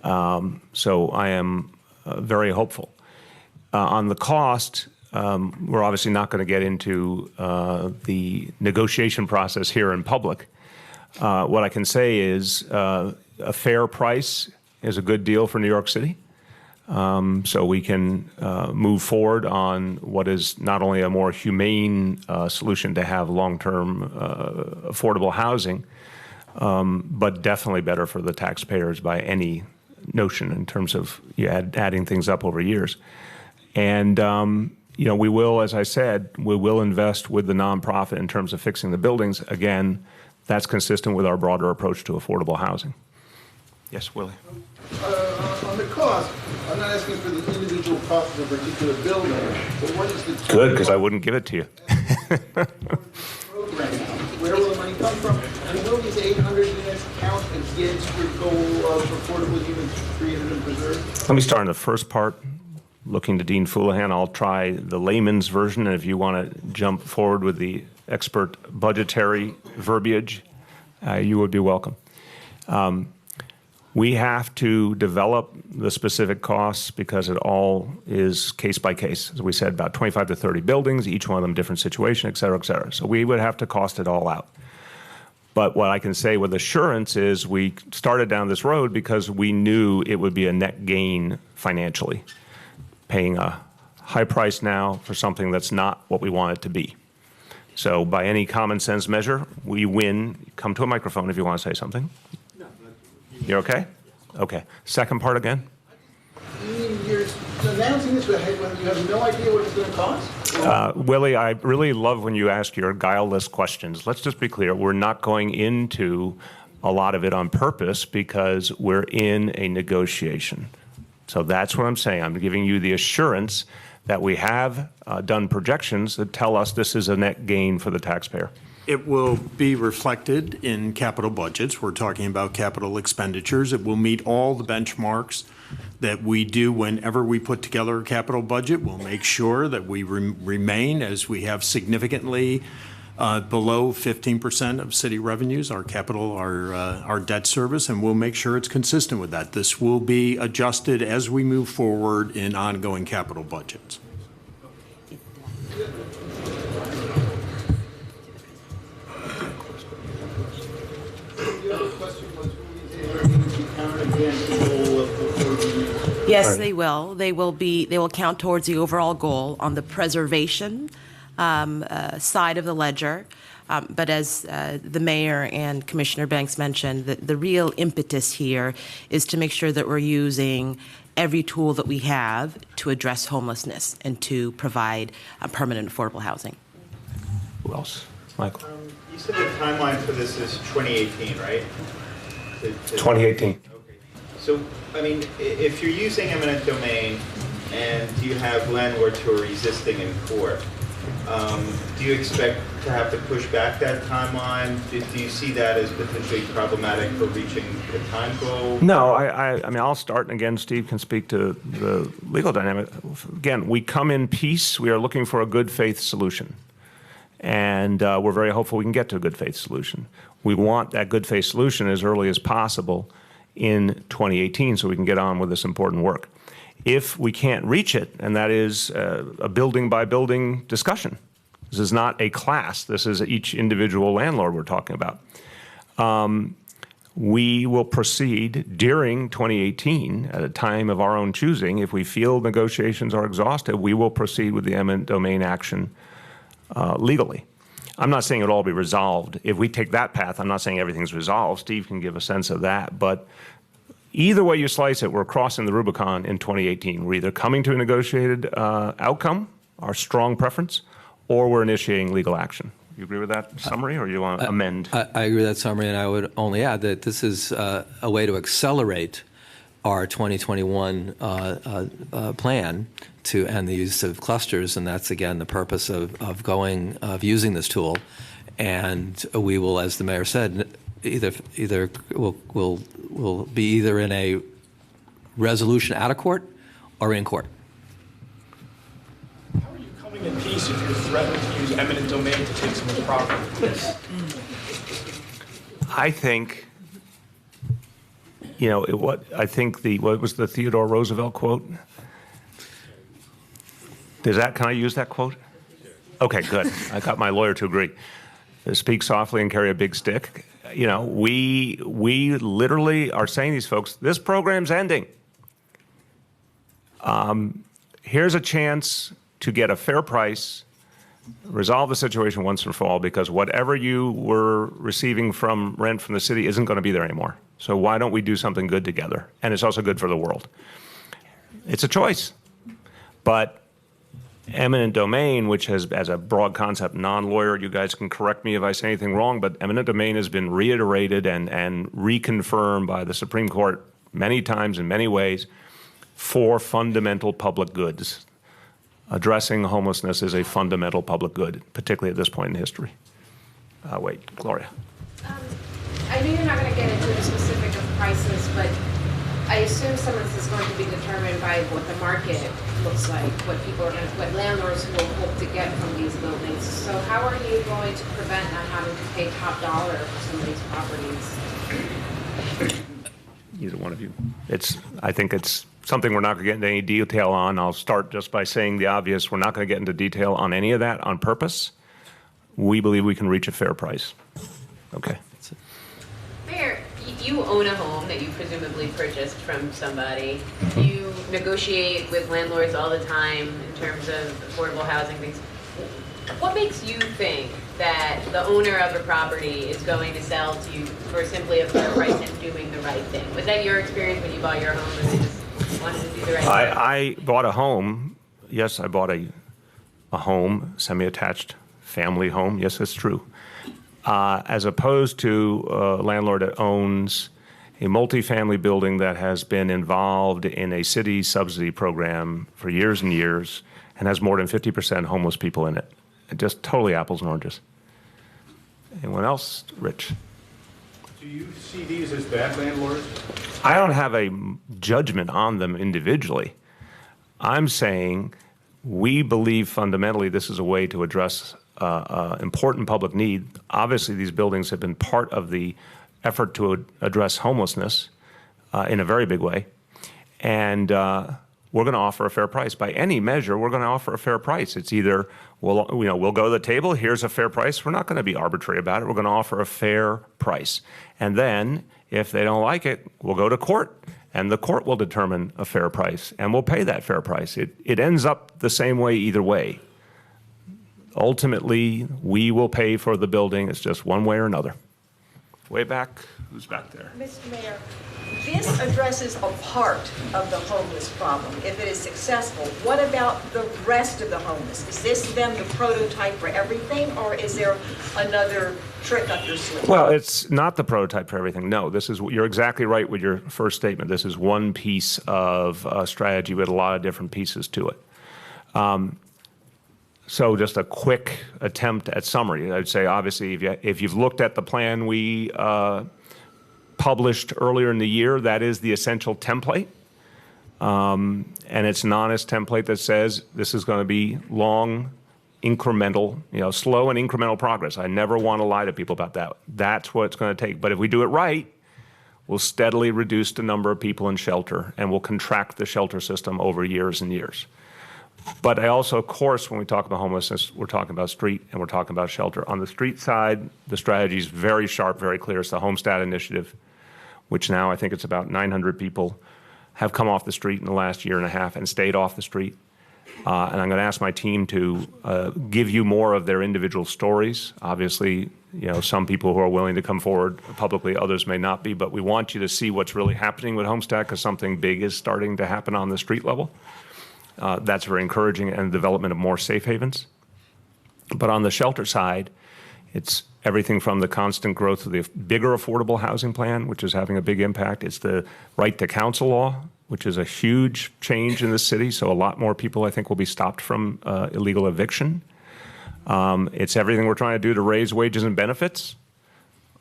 So I am very hopeful. On the cost, we're obviously not going to get into the negotiation process here in public. What I can say is a fair price is a good deal for New York City. So we can move forward on what is not only a more humane solution to have long-term affordable housing, but definitely better for the taxpayers by any notion in terms of adding things up over years. And we will, as I said, we will invest with the nonprofit in terms of fixing the buildings. Again, that's consistent with our broader approach to affordable housing. Yes, Willie. On the cost, I'm not asking for the individual cost of a particular building, but what is the total Good, because I wouldn't give it to you. program now? Where will the money come from? And will these 800 units count against your goal of affordable units created and preserved? Let me start in the first part, looking to Dean Foulahan. I'll try the layman's version, and if you want to jump forward with the expert budgetary verbiage, you would be welcome. We have to develop the specific costs because it all is case by case. As we said, about 25 to 30 buildings, each one of them different situation, et cetera, et cetera. So we would have to cost it all out. But what I can say with assurance is we started down this road because we knew it would be a net gain financially, paying a high price now for something that's not what we want it to be. So by any common sense measure, we win. Come to a microphone if you want to say something. You're okay? Okay. Second part again? You mean you're announcing this when you have no idea what it's going to cost? Willie, I really love when you ask your guileless questions. Let's just be clear. We're not going into a lot of it on purpose because we're in a negotiation. So that's what I'm saying. I'm giving you the assurance that we have done projections that tell us this is a net gain for the taxpayer. It will be reflected in capital budgets. We're talking about capital expenditures. It will meet all the benchmarks that we do whenever we put together a capital budget. We'll make sure that we remain, as we have significantly below 15% of city revenues, our capital, our debt service, and we'll make sure it's consistent with that. This will be adjusted as we move forward in ongoing capital budgets. Yes, they will. They will count towards the overall goal on the preservation side of the ledger. But as the mayor and Commissioner Banks mentioned, the real impetus here is to make sure that we're using every tool that we have to address homelessness and to provide permanent affordable housing. Who else? Michael. You said the timeline for this is 2018, right? 2018. Okay. So, I mean, if you're using eminent domain and you have landlords who are resisting in court, do you expect to have to push back that timeline? Do you see that as potentially problematic for reaching the time goal? No, I mean, I'll start, and again, Steve can speak to the legal dynamic. Again, we come in peace. We are looking for a good faith solution. And we're very hopeful we can get to a good faith solution. We want that good faith solution as early as possible in 2018 so we can get on with this important work. If we can't reach it, and that is a building by building discussion, this is not a class, this is each individual landlord we're talking about, we will proceed during 2018 at a time of our own choosing. If we feel negotiations are exhausted, we will proceed with the eminent domain action legally. I'm not saying it'll all be resolved. If we take that path, I'm not saying everything's resolved. Steve can give a sense of that. But either way you slice it, we're crossing the Rubicon in 2018. We're either coming to a negotiated outcome, our strong preference, or we're initiating legal action. You agree with that summary, or you want to amend? I agree with that summary, and I would only add that this is a way to accelerate our 2021 plan to end the use of clusters, and that's again the purpose of using this tool. And we will, as the mayor said, will be either in a resolution out of court or in court. How are you coming in peace if you're threatening to use eminent domain to take someone's property? I think, what was the Theodore Roosevelt quote? Can I use that quote? Okay, good. I got my lawyer to agree. Speak softly and carry a big stick. We literally are saying to these folks, this program's ending. Here's a chance to get a fair price, resolve the situation once and for all, because whatever you were receiving from rent from the city isn't going to be there anymore. So why don't we do something good together? And it's also good for the world. It's a choice. But eminent domain, which has, as a broad concept, non-lawyer, you guys can correct me if I say anything wrong, but eminent domain has been reiterated and reconfirmed by the Supreme Court many times in many ways for fundamental public goods. Addressing homelessness is a fundamental public good, particularly at this point in history. Wait, Gloria. I know you're not going to get into the specific of prices, but I assume some of this is going to be determined by what the market looks like, what landlords will hope to get from these buildings. So how are you going to prevent not having to pay top dollar for some of these properties? Either one of you. I think it's something we're not going to get into any detail on. I'll start just by saying the obvious. We're not going to get into detail on any of that on purpose. We believe we can reach a fair price. Okay. Mayor, you own a home that you presumably purchased from somebody. You negotiate with landlords all the time in terms of affordable housing things. What makes you think that the owner of a property is going to sell to you for simply a fair price and doing the right thing? Was that your experience when you bought your home and they just wanted to do the right thing? I bought a home. Yes, I bought a home, semi-attached family home. Yes, that's true. As opposed to a landlord that owns a multifamily building that has been involved in a city subsidy program for years and years and has more than 50% homeless people in it. Just totally apples and oranges. Anyone else? Rich? Do you see these as bad landlords? I don't have a judgment on them individually. I'm saying we believe fundamentally this is a way to address important public need. Obviously, these buildings have been part of the effort to address homelessness in a very big way. And we're going to offer a fair price. By any measure, we're going to offer a fair price. It's either we'll go to the table, here's a fair price. We're not going to be arbitrary about it. We're going to offer a fair price. And then if they don't like it, we'll go to court. And the court will determine a fair price. And we'll pay that fair price. It ends up the same way either way. Ultimately, we will pay for the building. It's just one way or another. Way back, who's back there? Mr. Mayor, this addresses a part of the homeless problem, if it is successful. What about the rest of the homeless? Is this then the prototype for everything, or is there another trick up your sleeve? Well, it's not the prototype for everything. No, you're exactly right with your first statement. This is one piece of a strategy with a lot of different pieces to it. So just a quick attempt at summary. I'd say, obviously, if you've looked at the plan we published earlier in the year, that is the essential template. And it's an honest template that says this is going to be long, incremental, slow and incremental progress. I never want to lie to people about that. That's what it's going to take. But if we do it right, we'll steadily reduce the number of people in shelter, and we'll contract the shelter system over years and years. But I also, of course, when we talk about homelessness, we're talking about street and we're talking about shelter. On the street side, the strategy is very sharp, very clear. It's the Homestead Initiative, which now I think it's about 900 people have come off the street in the last year and a half and stayed off the street. And I'm going to ask my team to give you more of their individual stories. Obviously, some people who are willing to come forward publicly, others may not be, but we want you to see what's really happening with Homestead because something big is starting to happen on the street level. That's very encouraging, and the development of more safe havens. But on the shelter side, it's everything from the constant growth of the bigger affordable housing plan, which is having a big impact. It's the right to counsel law, which is a huge change in the city. So a lot more people, I think, will be stopped from illegal eviction. It's everything we're trying to do to raise wages and benefits,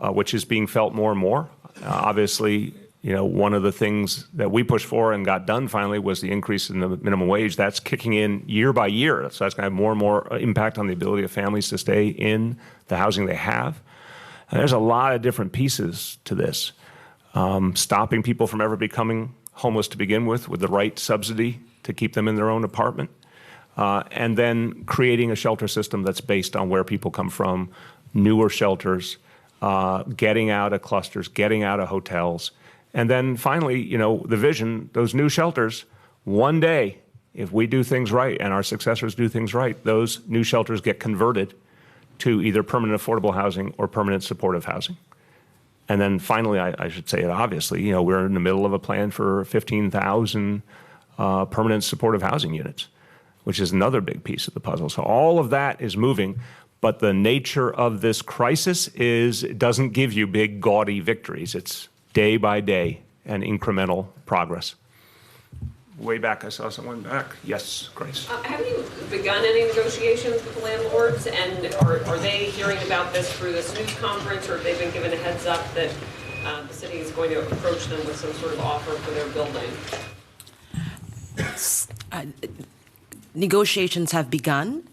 which is being felt more and more. Obviously, you know, one of the things that we pushed for and got done finally was the increase in the minimum wage. That's kicking in year by year. So that's going to have more and more impact on the ability of families to stay in the housing they have. And there's a lot of different pieces to this. Stopping people from ever becoming homeless to begin with the right subsidy to keep them in their own apartment. And then creating a shelter system that's based on where people come from, newer shelters, getting out of clusters, getting out of hotels. And then finally, you know, the vision, those new shelters, one day, if we do things right and our successors do things right, those new shelters get converted to either permanent affordable housing or permanent supportive housing. And then finally, I should say it obviously, you know, we're in the middle of a plan for 15,000 permanent supportive housing units, which is another big piece of the puzzle. So all of that is moving, but the nature of this crisis is it doesn't give you big, gaudy victories. It's day by day and incremental progress. Way back, I saw someone back. Yes, Grace. Have you begun any negotiations with the landlords, and are they hearing about this through this news conference, or have they been given a heads up that the city is going to approach them with some sort of offer for their building? Negotiations have begun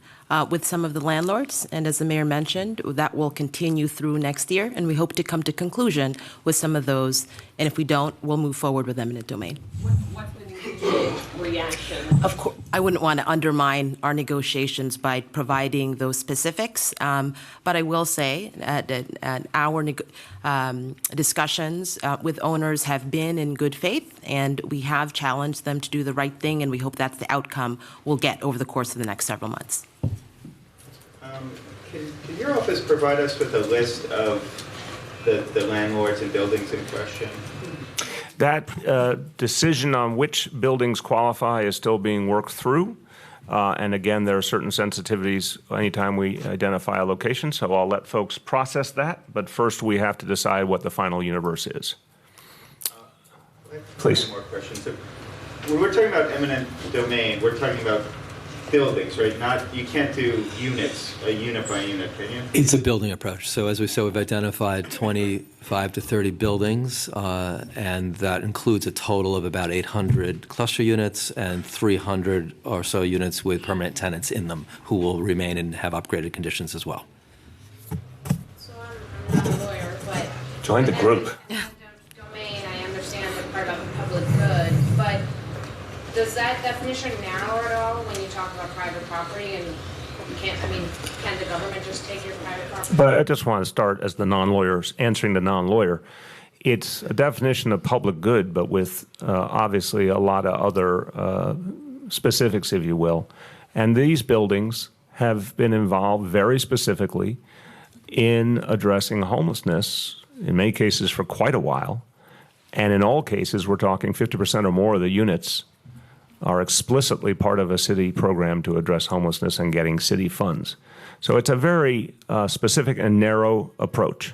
with some of the landlords, and as the mayor mentioned, that will continue through next year, and we hope to come to conclusion with some of those, and if we don't, we'll move forward with eminent domain. What's been the usual reaction? Of course, I wouldn't want to undermine our negotiations by providing those specifics, but I will say that our discussions with owners have been in good faith, and we have challenged them to do the right thing, and we hope that's the outcome we'll get over the course of the next several months. Can your office provide us with a list of the landlords and buildings in question? That decision on which buildings qualify is still being worked through. And again, there are certain sensitivities anytime we identify a location, so I'll let folks process that. But first, we have to decide what the final universe is. Please. More questions. When we're talking about eminent domain, we're talking about buildings, right? Not, you can't do units, a unit by unit, can you? It's a building approach. So as we said, we've identified 25 to 30 buildings, and that includes a total of about 800 cluster units and 300 or so units with permanent tenants in them who will remain and have upgraded conditions as well. So I'm not a lawyer, but. Join the group. Domain, I understand the part about the public good, but does that definition narrow at all when you talk about private property and you can't, I mean, can the government just take your private property? But I just want to start as the non-lawyer, answering the non-lawyer. It's a definition of public good, but with obviously a lot of other specifics, if you will. And these buildings have been involved very specifically in addressing homelessness, in many cases for quite a while. And in all cases, we're talking 50% or more of the units are explicitly part of a city program to address homelessness and getting city funds. So it's a very specific and narrow approach.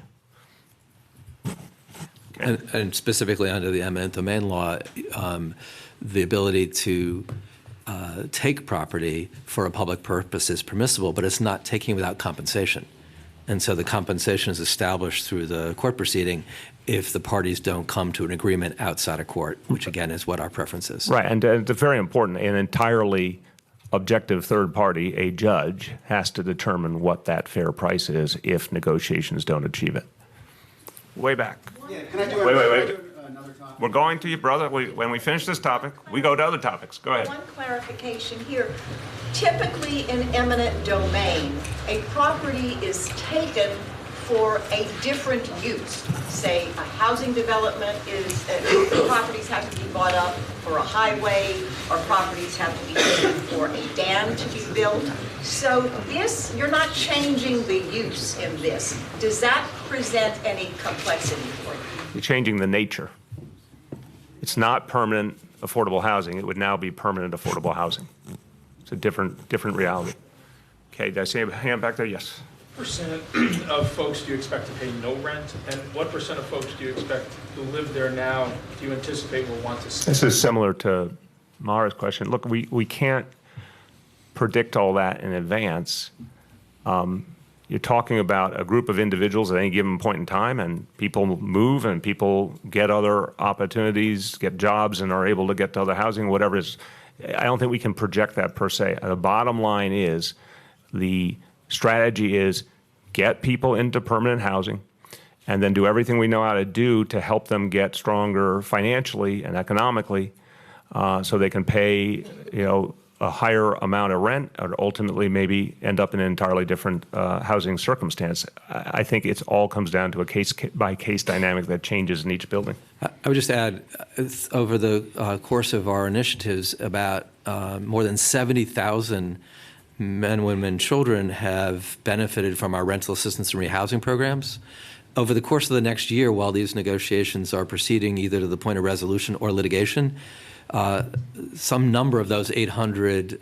And specifically under the eminent domain law, the ability to take property for a public purpose is permissible, but it's not taking without compensation. And so the compensation is established through the court proceeding if the parties don't come to an agreement outside of court, which again is what our preference is. Right, and it's very important. An entirely objective third party, a judge, has to determine what that fair price is if negotiations don't achieve it. Way back. Yeah, can I do Wait. another topic? We're going to you, brother. When we finish this topic, we go to other topics. Go ahead. One clarification here. Typically in eminent domain, a property is taken for a different use. Say a housing development is, properties have to be bought up for a highway, or properties have to be taken for a dam to be built. So this, you're not changing the use in this. Does that present any complexity for you? You're changing the nature. It's not permanent affordable housing. It would now be permanent affordable housing. It's a different reality. Okay, did I see a hand back there? Yes. percent of folks do you expect to pay no rent? And what percent of folks do you expect who live there now, do you anticipate will want to stay? This is similar to Mara's question. Look, we can't predict all that in advance. You're talking about a group of individuals at any given point in time, and people move and people get other opportunities, get jobs, and are able to get to other housing, whatever it is. I don't think we can project that per se. The bottom line is the strategy is get people into permanent housing and then do everything we know how to do to help them get stronger financially and economically so they can pay, a higher amount of rent or ultimately maybe end up in an entirely different housing circumstance. I think it all comes down to a case-by-case dynamic that changes in each building. I would just add, over the course of our initiatives, about more than 70,000 men, women, and children have benefited from our rental assistance and rehousing programs. Over the course of the next year, while these negotiations are proceeding either to the point of resolution or litigation, some number of those 800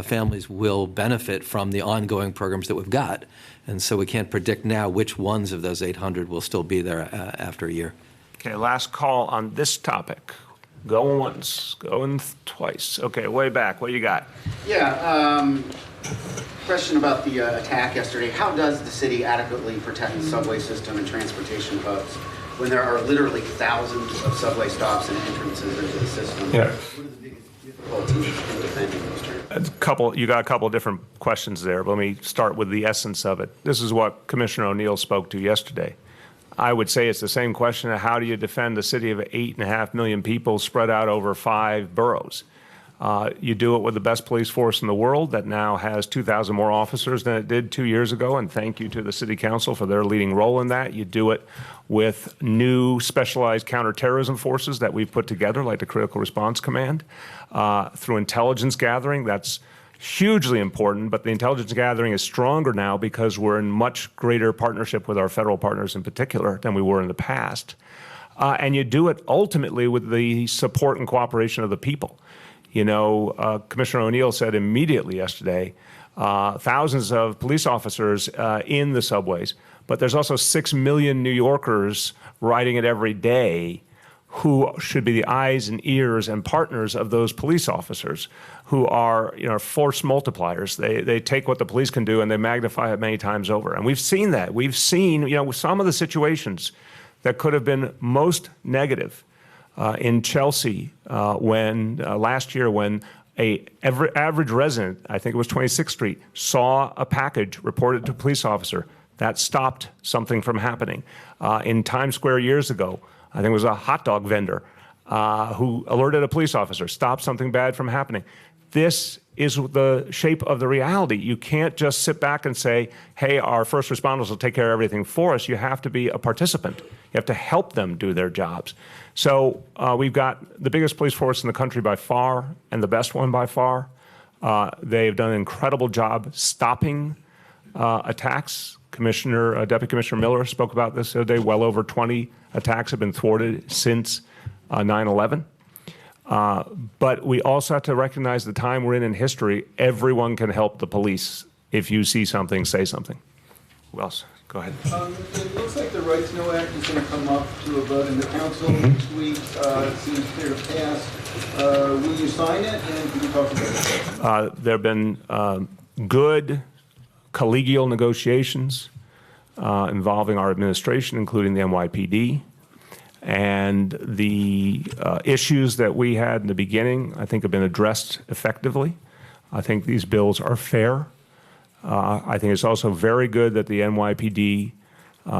families will benefit from the ongoing programs that we've got. And so we can't predict now which ones of those 800 will still be there after a year. Okay, last call on this topic. Going once, going twice. Okay, way back, what do you got? Yeah, question about the attack yesterday. How does the city adequately protect the subway system and transportation hubs when there are literally thousands of subway stops and entrances into the system? Yeah. What are the biggest difficulties in defending those terms? You got a couple of different questions there, but let me start with the essence of it. This is what Commissioner O'Neill spoke to yesterday. I would say it's the same question of how do you defend a city of 8.5 million people spread out over 5 boroughs? You do it with the best police force in the world that now has 2,000 more officers than it did 2 years ago, and thank you to the City Council for their leading role in that. You do it with new specialized counterterrorism forces that we've put together, like the Critical Response Command, through intelligence gathering. That's hugely important, but the intelligence gathering is stronger now because we're in much greater partnership with our federal partners in particular than we were in the past. And you do it ultimately with the support and cooperation of the people. Commissioner O'Neill said immediately yesterday, thousands of police officers in the subways, but there's also 6 million New Yorkers riding it every day who should be the eyes and ears and partners of those police officers who are, force multipliers. They take what the police can do and they magnify it many times over. And we've seen that. We've seen, some of the situations that could have been most negative in Chelsea when last year when every average resident, I think it was 26th Street, saw a package reported to a police officer. That stopped something from happening. In Times Square years ago, I think it was a hot dog vendor who alerted a police officer, stopped something bad from happening. This is the shape of the reality. You can't just sit back and say, hey, our first responders will take care of everything for us. You have to be a participant. You have to help them do their jobs. So we've got the biggest police force in the country by far and the best one by far. They've done an incredible job stopping attacks. Deputy Commissioner Miller spoke about this the other day. Well over 20 attacks have been thwarted since 9/11. But we also have to recognize the time we're in history. Everyone can help the police. If you see something, say something. Who else? Go ahead. It looks like the Right to Know Act is going to come up to a vote in the council next week. It seems clear to pass. Will you sign it, and can you talk about it? There have been good collegial negotiations involving our administration, including the NYPD. And the issues that we had in the beginning, I think, have been addressed effectively. I think these bills are fair. I think it's also very good that the NYPD,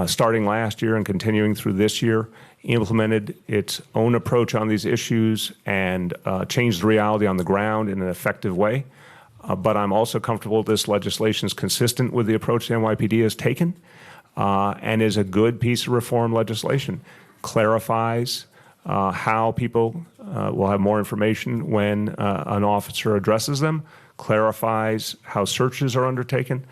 starting last year and continuing through this year, implemented its own approach on these issues and changed the reality on the ground in an effective way. But I'm also comfortable this legislation is consistent with the approach the NYPD has taken and is a good piece of reform legislation. Clarifies how people will have more information when an officer addresses them, clarifies how searches are undertaken.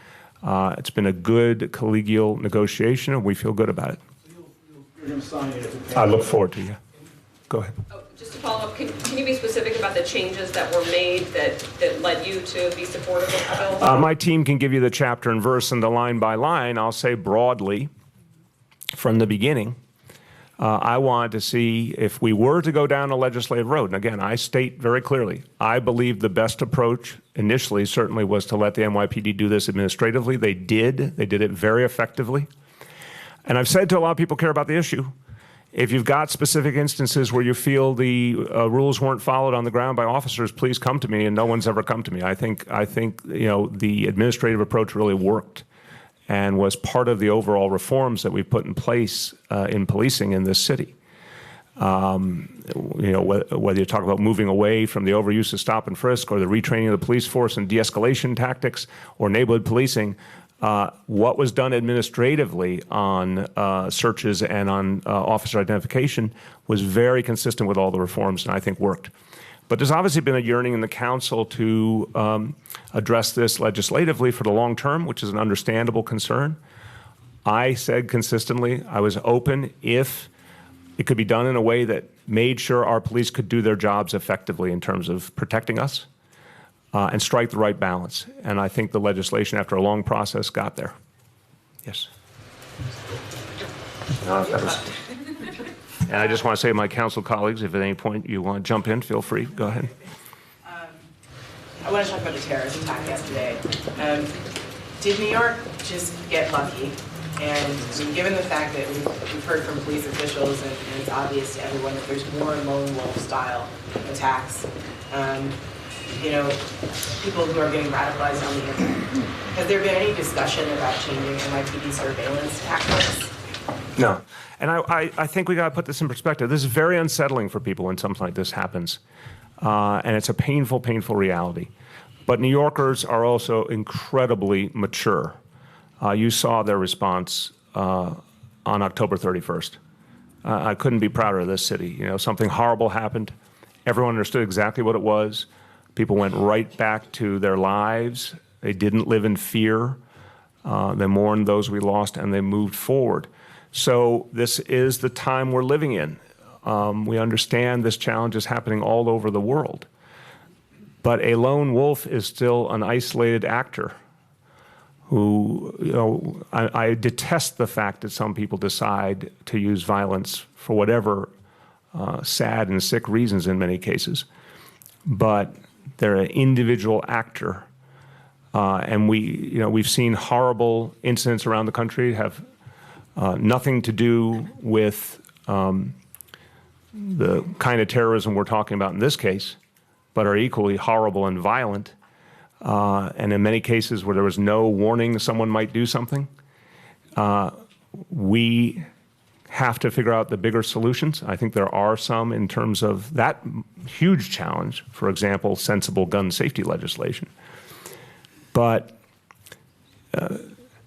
It's been a good collegial negotiation, and we feel good about it. You're going to sign it if it passes. I look forward to you. Go ahead. Just to follow up, can you be specific about the changes that were made that led you to be supportive of the bill? My team can give you the chapter and verse and the line by line. I'll say broadly from the beginning, I wanted to see if we were to go down a legislative road. And again, I state very clearly, I believe the best approach initially certainly was to let the NYPD do this administratively. They did. They did it very effectively. And I've said to a lot of people who care about the issue, if you've got specific instances where you feel the rules weren't followed on the ground by officers, please come to me, and no one's ever come to me. I think the administrative approach really worked and was part of the overall reforms that we've put in place in policing in this city. Whether you talk about moving away from the overuse of stop and frisk or the retraining of the police force and de-escalation tactics or neighborhood policing, what was done administratively on searches and on officer identification was very consistent with all the reforms and I think worked. But there's obviously been a yearning in the council to address this legislatively for the long term, which is an understandable concern. I said consistently I was open if it could be done in a way that made sure our police could do their jobs effectively in terms of protecting us and strike the right balance. And I think the legislation, after a long process, got there. Yes. And I just want to say to my council colleagues, if at any point you want to jump in, feel free. Go ahead. I want to talk about the terrorist attack yesterday. Did New York just get lucky? And given the fact that we've heard from police officials and it's obvious to everyone that there's more lone wolf style attacks, people who are getting radicalized on the internet. Has there been any discussion about changing NYPD surveillance tactics? No. And I think we got to put this in perspective. This is very unsettling for people when something like this happens. And it's a painful, painful reality. But New Yorkers are also incredibly mature. You saw their response on October 31st. I couldn't be prouder of this city. Something horrible happened. Everyone understood exactly what it was. People went right back to their lives. They didn't live in fear. They mourned those we lost, and they moved forward. So this is the time we're living in. We understand this challenge is happening all over the world. But a lone wolf is still an isolated actor who, I detest the fact that some people decide to use violence for whatever sad and sick reasons in many cases. But they're an individual actor. And we've seen horrible incidents around the country have nothing to do with the kind of terrorism we're talking about in this case, but are equally horrible and violent. And in many cases where there was no warning someone might do something, we have to figure out the bigger solutions. I think there are some in terms of that huge challenge, for example, sensible gun safety legislation. But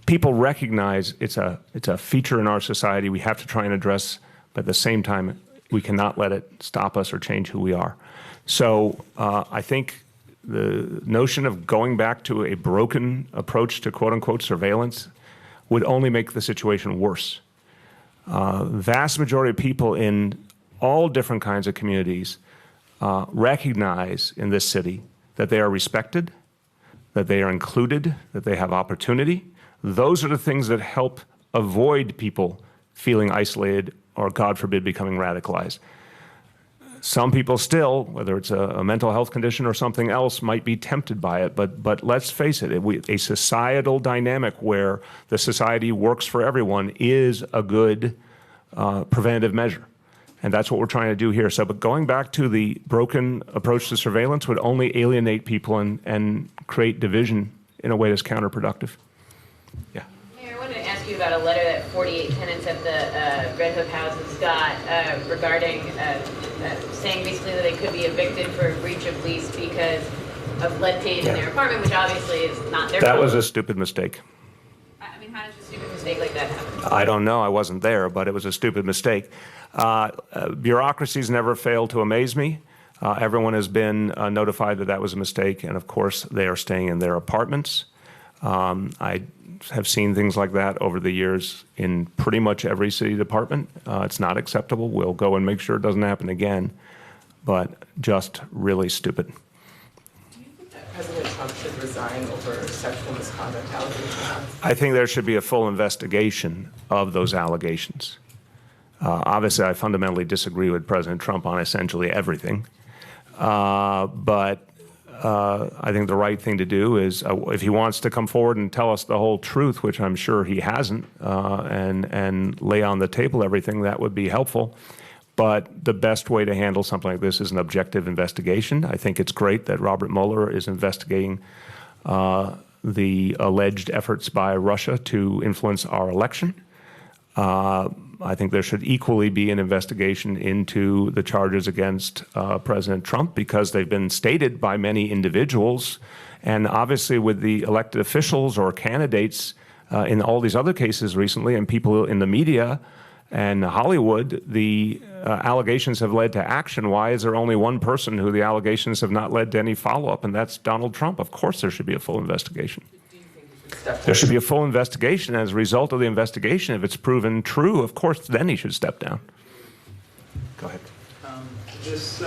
people recognize it's a feature in our society we have to try and address, but at the same time, we cannot let it stop us or change who we are. So I think the notion of going back to a broken approach to quote-unquote surveillance would only make the situation worse. Vast majority of people in all different kinds of communities recognize in this city that they are respected, that they are included, that they have opportunity. Those are the things that help avoid people feeling isolated or, God forbid, becoming radicalized. Some people still, whether it's a mental health condition or something else, might be tempted by it. But let's face it, a societal dynamic where the society works for everyone is a good preventative measure. And that's what we're trying to do here. So, but going back to the broken approach to surveillance would only alienate people and create division in a way that's counterproductive. Yeah. Mayor, I wanted to ask you about a letter that 48 tenants at the Red Hook houses got regarding saying basically that they could be evicted for a breach of lease because of lead paint in their apartment, which obviously is not their That fault. was a stupid mistake. I mean, how does a stupid mistake like that happen? I don't know. I wasn't there, but it was a stupid mistake. Bureaucracies never fail to amaze me. Everyone has been notified that that was a mistake, and of course, they are staying in their apartments. I have seen things like that over the years in pretty much every city department. It's not acceptable. We'll go and make sure it doesn't happen again, but just really stupid. President Trump should resign over sexual misconduct allegations? I think there should be a full investigation of those allegations. Obviously, I fundamentally disagree with President Trump on essentially everything. But I think the right thing to do is, if he wants to come forward and tell us the whole truth, which I'm sure he hasn't, and lay on the table everything, that would be helpful. But the best way to handle something like this is an objective investigation. I think it's great that Robert Mueller is investigating the alleged efforts by Russia to influence our election. I think there should equally be an investigation into the charges against President Trump, because they've been stated by many individuals, and obviously with the elected officials or candidates in all these other cases recently, and people in the media and Hollywood, the allegations have led to action. Why is there only one person who the allegations have not led to any follow-up, and that's Donald Trump? Of course there should be a full investigation. There should be a full investigation. As a result of the investigation, if it's proven true, of course, then he should step down. Go ahead. This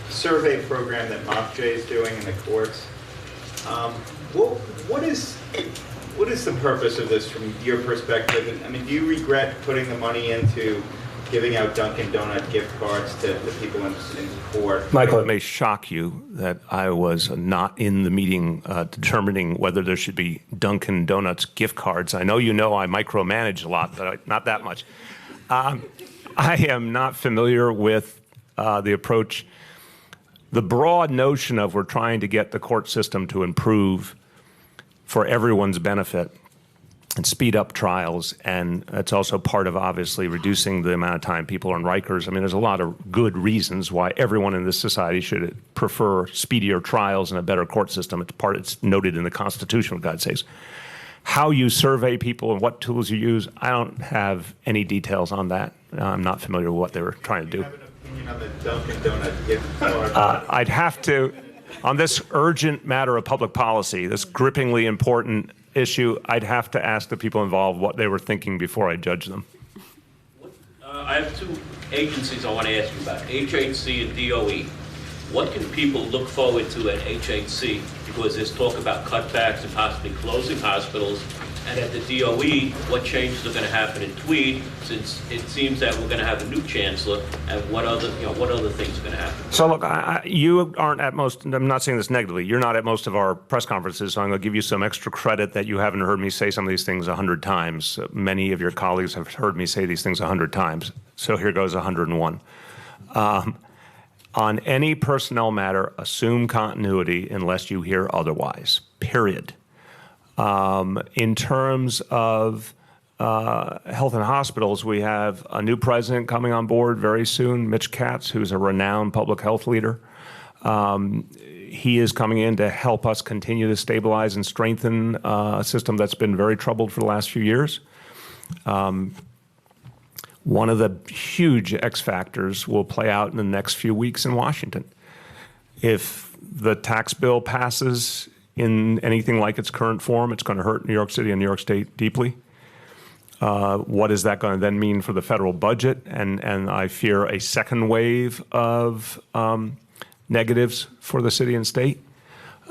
survey program that MOPJ is doing in the courts, what is the purpose of this from your perspective? I mean, do you regret putting the money into giving out Dunkin' Donut gift cards to the people in court? Michael, it may shock you that I was not in the meeting determining whether there should be Dunkin' Donuts gift cards. I know I micromanage a lot, but not that much. I am not familiar with the approach. The broad notion of we're trying to get the court system to improve for everyone's benefit and speed up trials, and it's also part of obviously reducing the amount of time people are in Rikers. I mean, there's a lot of good reasons why everyone in this society should prefer speedier trials and a better court system. It's noted in the Constitution, for God's sakes. How you survey people and what tools you use, I don't have any details on that. I'm not familiar with what they were trying to do. Do you have an opinion on the Dunkin' Donut gift card? I'd have to, on this urgent matter of public policy, this grippingly important issue, I'd have to ask the people involved what they were thinking before I judge them. I have two agencies I want to ask you about, HHC and DOE. What can people look forward to at HHC? Because there's talk about cutbacks and possibly closing hospitals. And at the DOE, what changes are going to happen in Tweed, since it seems that we're going to have a new chancellor, and what other things are going to happen? So look, you aren't at most, I'm not saying this negatively, you're not at most of our press conferences, so I'm going to give you some extra credit that you haven't heard me say some of these things 100 times. Many of your colleagues have heard me say these things 100 times, so here goes 101. On any personnel matter, assume continuity unless you hear otherwise, period. In terms of health and hospitals, we have a new president coming on board very soon, Mitch Katz, who's a renowned public health leader. He is coming in to help us continue to stabilize and strengthen a system that's been very troubled for the last few years. One of the huge X factors will play out in the next few weeks in Washington. If the tax bill passes in anything like its current form, it's going to hurt New York City and New York State deeply. What is that going to then mean for the federal budget? And I fear a second wave of negatives for the city and state.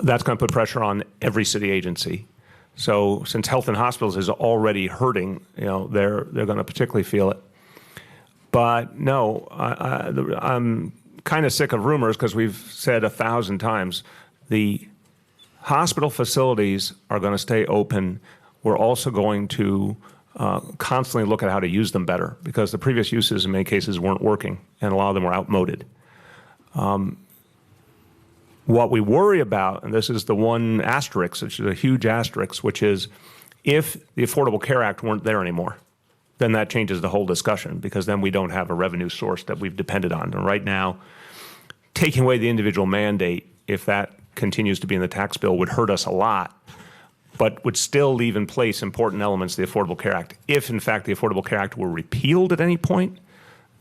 That's going to put pressure on every city agency. So since health and hospitals is already hurting, they're going to particularly feel it. But no, I'm kind of sick of rumors, because we've said 1,000 times the hospital facilities are going to stay open. We're also going to constantly look at how to use them better, because the previous uses in many cases weren't working, and a lot of them were outmoded. What we worry about, and this is the one asterisk, which is a huge asterisk, which is if the Affordable Care Act weren't there anymore, then that changes the whole discussion, because then we don't have a revenue source that we've depended on. And right now, taking away the individual mandate, if that continues to be in the tax bill, would hurt us a lot, but would still leave in place important elements of the Affordable Care Act. If, in fact, the Affordable Care Act were repealed at any point,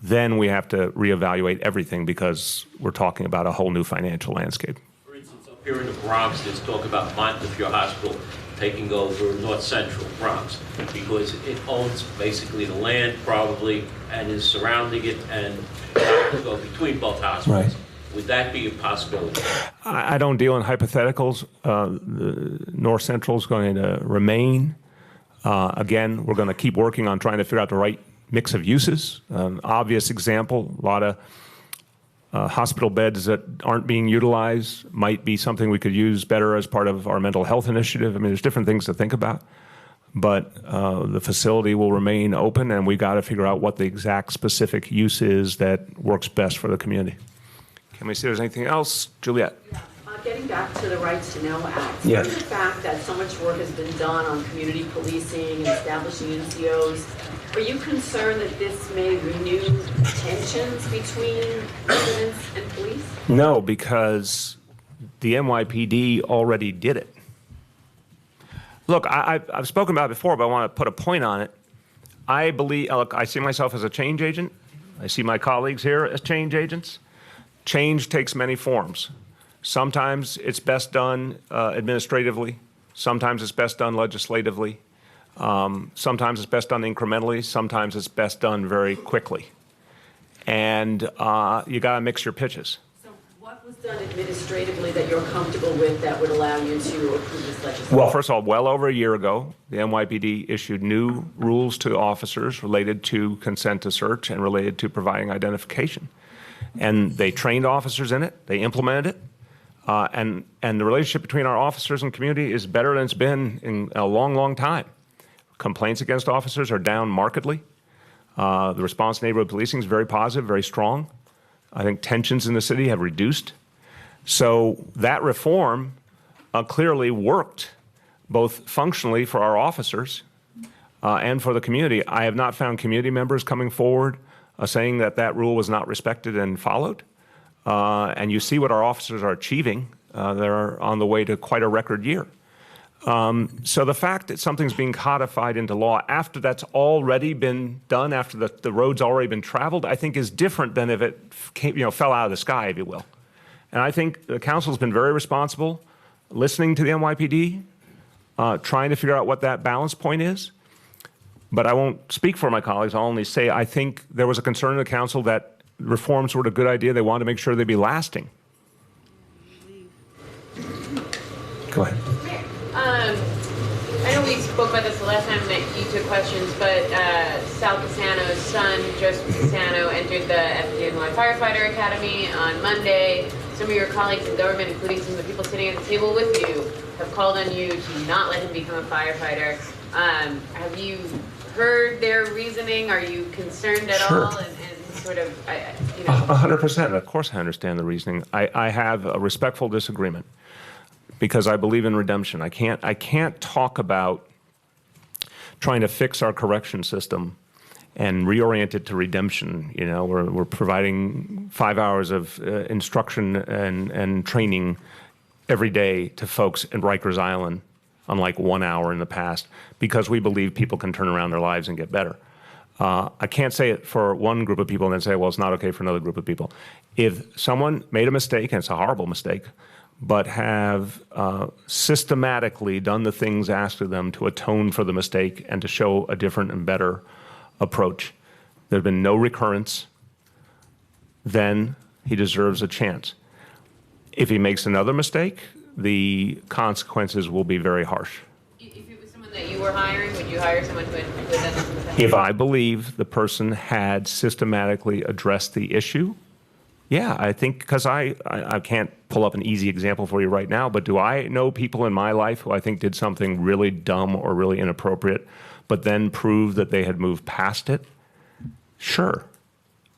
then we have to reevaluate everything, because we're talking about a whole new financial landscape. For instance, up here in the Bronx, there's talk about Montefiore Hospital taking over North Central Bronx, because it owns basically the land probably and is surrounding it and to go between both hospitals. Right. Would that be a possibility? I don't deal in hypotheticals. The North Central is going to remain. Again, we're going to keep working on trying to figure out the right mix of uses. Obvious example, a lot of hospital beds that aren't being utilized might be something we could use better as part of our mental health initiative. I mean, there's different things to think about. But the facility will remain open, and we've got to figure out what the exact specific use is that works best for the community. Can we see if there's anything else? Juliet? Getting back to the Rights to Know Act, Yes. given the fact that so much work has been done on community policing and establishing NCOs, are you concerned that this may renew tensions between residents and police? No, because the NYPD already did it. Look, I've spoken about it before, but I want to put a point on it. I believe, look, I see myself as a change agent. I see my colleagues here as change agents. Change takes many forms. Sometimes it's best done administratively. Sometimes it's best done legislatively. Sometimes it's best done incrementally. Sometimes it's best done very quickly. And you got to mix your pitches. So what was done administratively that you're comfortable with that would allow you to approve this legislation? Well, first of all, well over a year ago, the NYPD issued new rules to officers related to consent to search and related to providing identification. And they trained officers in it. They implemented it. And the relationship between our officers and community is better than it's been in a long, long time. Complaints against officers are down markedly. The response to neighborhood policing is very positive, very strong. I think tensions in the city have reduced. So that reform clearly worked, both functionally for our officers and for the community. I have not found community members coming forward saying that that rule was not respected and followed. And you see what our officers are achieving. They're on the way to quite a record year. So the fact that something's being codified into law after that's already been done, after the road's already been traveled, I think is different than if it came, fell out of the sky, if you will. And I think the council's been very responsible, listening to the NYPD, trying to figure out what that balance point is. But I won't speak for my colleagues. I'll only say I think there was a concern in the council that reforms were a good idea. They wanted to make sure they'd be lasting. Go ahead. I know we spoke about this the last time that you took questions, but Sal Pisano's son, Joseph Pisano, entered the FDNY Firefighter Academy on Monday. Some of your colleagues in government, including some of the people sitting at the table with you, have called on you to not let him become a firefighter. Have you heard their reasoning? Are you concerned at all? And sort of, 100%. Of course I understand the reasoning. I have a respectful disagreement because I believe in redemption. I can't talk about trying to fix our correction system and reorient it to redemption. We're providing 5 hours of instruction and training every day to folks in Rikers Island, unlike 1 hour in the past, because we believe people can turn around their lives and get better. I can't say it for one group of people and then say, well, it's not okay for another group of people. If someone made a mistake, and it's a horrible mistake, but have systematically done the things asked of them to atone for the mistake and to show a different and better approach, there's been no recurrence, then he deserves a chance. If he makes another mistake, the consequences will be very harsh. if it was someone that you were hiring, would you hire someone who had done this in the past? If I believe the person had systematically addressed the issue, yeah, I think, because I can't pull up an easy example for you right now, but do I know people in my life who I think did something really dumb or really inappropriate, but then proved that they had moved past it? Sure.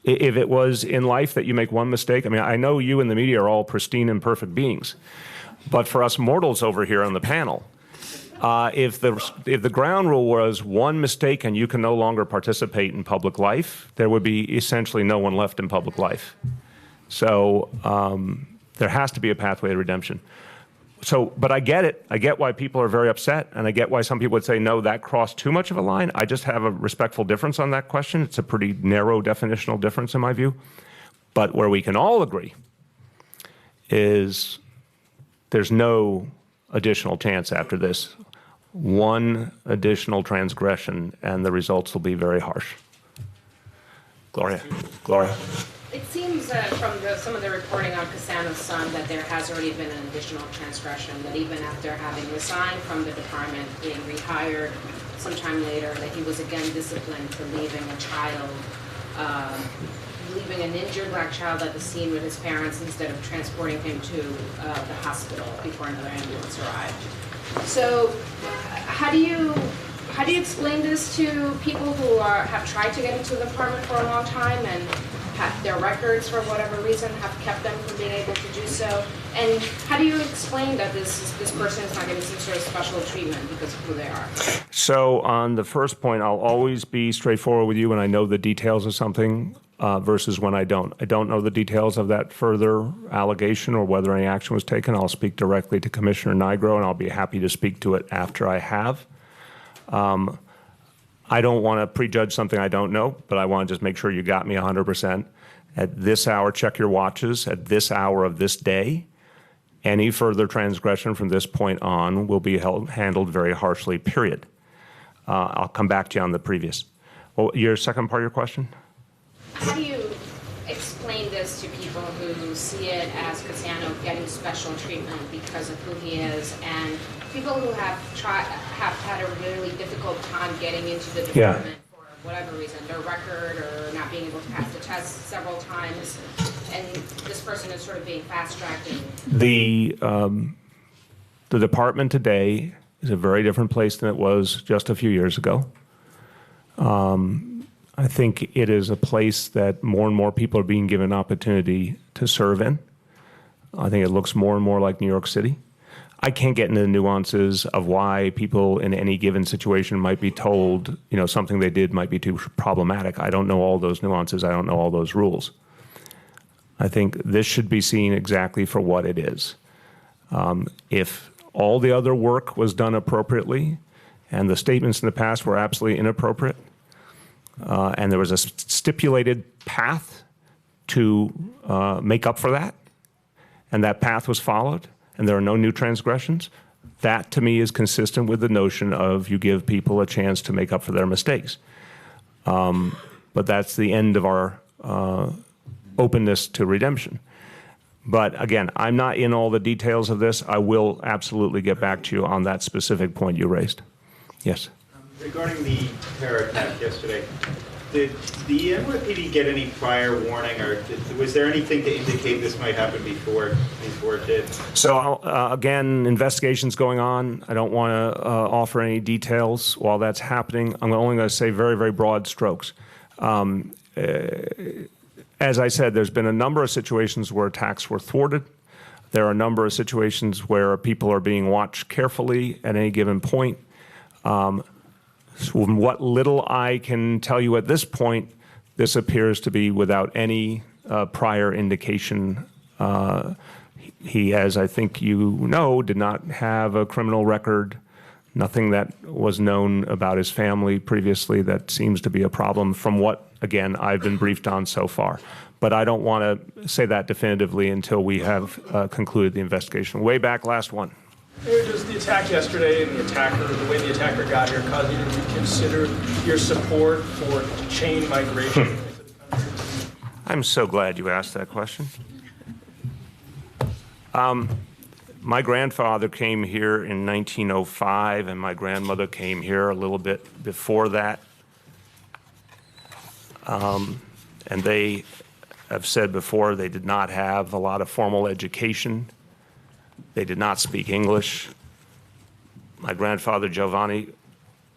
If it was in life that you make one mistake, I mean, I know you and the media are all pristine and perfect beings, but for us mortals over here on the panel, if the ground rule was one mistake and you can no longer participate in public life, there would be essentially no one left in public life. So there has to be a pathway to redemption. But I get it. I get why people are very upset, and I get why some people would say, no, that crossed too much of a line. I just have a respectful difference on that question. It's a pretty narrow definitional difference in my view. But where we can all agree is there's no additional chance after this. one additional transgression, and the results will be very harsh. Gloria. It seems from some of the reporting on Cassano's son that there has already been an additional transgression, that even after having resigned from the department, being rehired sometime later, that he was again disciplined for leaving a child, leaving an injured black child at the scene with his parents instead of transporting him to the hospital before another ambulance arrived. So how do you explain this to people who have tried to get into the department for a long time and their records, for whatever reason, have kept them from being able to do so? And how do you explain that this person is not getting some sort of special treatment because of who they are? So on the first point, I'll always be straightforward with you when I know the details of something versus when I don't. I don't know the details of that further allegation or whether any action was taken. I'll speak directly to Commissioner Nigro, and I'll be happy to speak to it after I have. I don't want to prejudge something I don't know, but I want to just make sure you got me 100%. At this hour, check your watches. At this hour of this day, any further transgression from this point on will be handled very harshly, period. I'll come back to you on the previous. Well, your second part of your question? How do you explain this to people who see it as Cassano getting special treatment because of who he is, and people who have had a really difficult time getting into the department for whatever reason, their record or not being able to pass the test several times, and this person is sort of being fast-tracked? The department today is a very different place than it was just a few years ago. I think it is a place that more and more people are being given opportunity to serve in. I think it looks more and more like New York City. I can't get into the nuances of why people in any given situation might be told, something they did might be too problematic. I don't know all those nuances. I don't know all those rules. I think this should be seen exactly for what it is. If all the other work was done appropriately and the statements in the past were absolutely inappropriate, and there was a stipulated path to make up for that, and that path was followed, and there are no new transgressions, that to me is consistent with the notion of you give people a chance to make up for their mistakes. But that's the end of our openness to redemption. But again, I'm not in all the details of this. I will absolutely get back to you on that specific point you raised. Yes? Regarding the terror attack yesterday, did the NYPD get any prior warning, or was there anything to indicate this might happen before it did? So again, investigation's going on. I don't want to offer any details while that's happening. I'm only going to say very, very broad strokes. As I said, there's been a number of situations where attacks were thwarted. There are a number of situations where people are being watched carefully at any given point. From what little I can tell you at this point, this appears to be without any prior indication. He, as I think you know, did not have a criminal record, nothing that was known about his family previously that seems to be a problem from what, again, I've been briefed on so far. But I don't want to say that definitively until we have concluded the investigation. Way back, last one. Does the attack yesterday and the way the attacker got here, cause you to reconsider your support for chain migration? I'm so glad you asked that question. My grandfather came here in 1905, and my grandmother came here a little bit before that. And they have said before they did not have a lot of formal education. They did not speak English. My grandfather, Giovanni,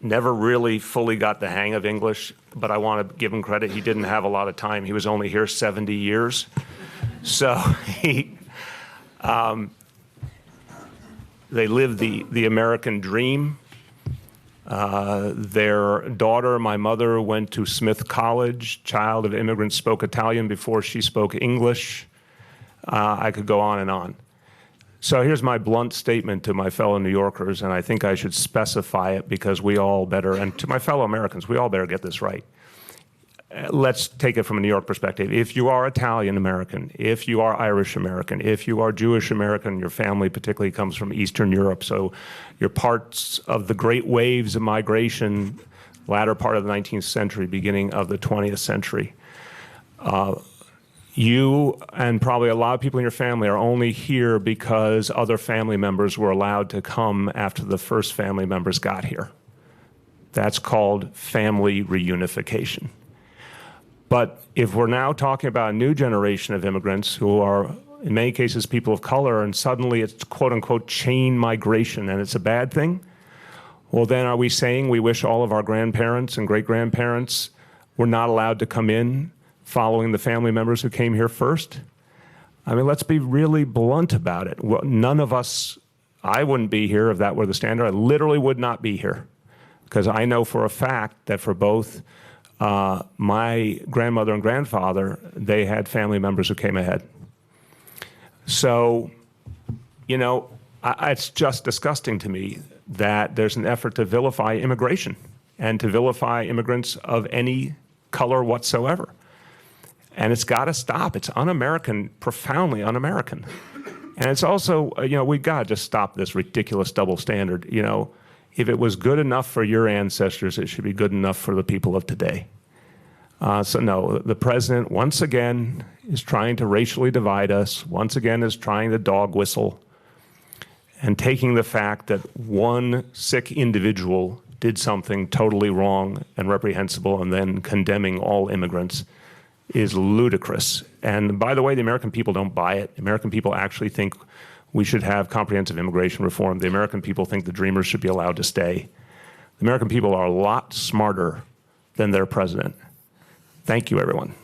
never really fully got the hang of English, but I want to give him credit. He didn't have a lot of time. He was only here 70 years. So they lived the American dream. Their daughter, my mother, went to Smith College. Child of immigrants, spoke Italian before she spoke English. I could go on and on. So here's my blunt statement to my fellow New Yorkers, and I think I should specify it because we all better, and to my fellow Americans, we all better get this right. let's take it from a New York perspective. If you are Italian American, if you are Irish American, if you are Jewish American, your family particularly comes from Eastern Europe, so you're parts of the great waves of migration, latter part of the 19th century, beginning of the 20th century. You and probably a lot of people in your family are only here because other family members were allowed to come after the first family members got here. That's called family reunification. But if we're now talking about a new generation of immigrants who are, in many cases, people of color, and suddenly it's quote-unquote chain migration and it's a bad thing, well, then are we saying we wish all of our grandparents and great-grandparents were not allowed to come in following the family members who came here first? I mean, let's be really blunt about it. Well, none of us, I wouldn't be here if that were the standard. I literally would not be here, because I know for a fact that for both my grandmother and grandfather, they had family members who came ahead. So, you know, it's just disgusting to me that there's an effort to vilify immigration and to vilify immigrants of any color whatsoever. And it's got to stop. It's un-American, profoundly un-American. And it's also, you know, we've got to just stop this ridiculous double standard. You know, if it was good enough for your ancestors, it should be good enough for the people of today. So no, the president, once again, is trying to racially divide us, once again is trying to dog whistle, and taking the fact that one sick individual did something totally wrong and reprehensible and then condemning all immigrants is ludicrous. And by the way, the American people don't buy it. The American people actually think we should have comprehensive immigration reform. The American people think the Dreamers should be allowed to stay. The American people are a lot smarter than their president. Thank you, everyone.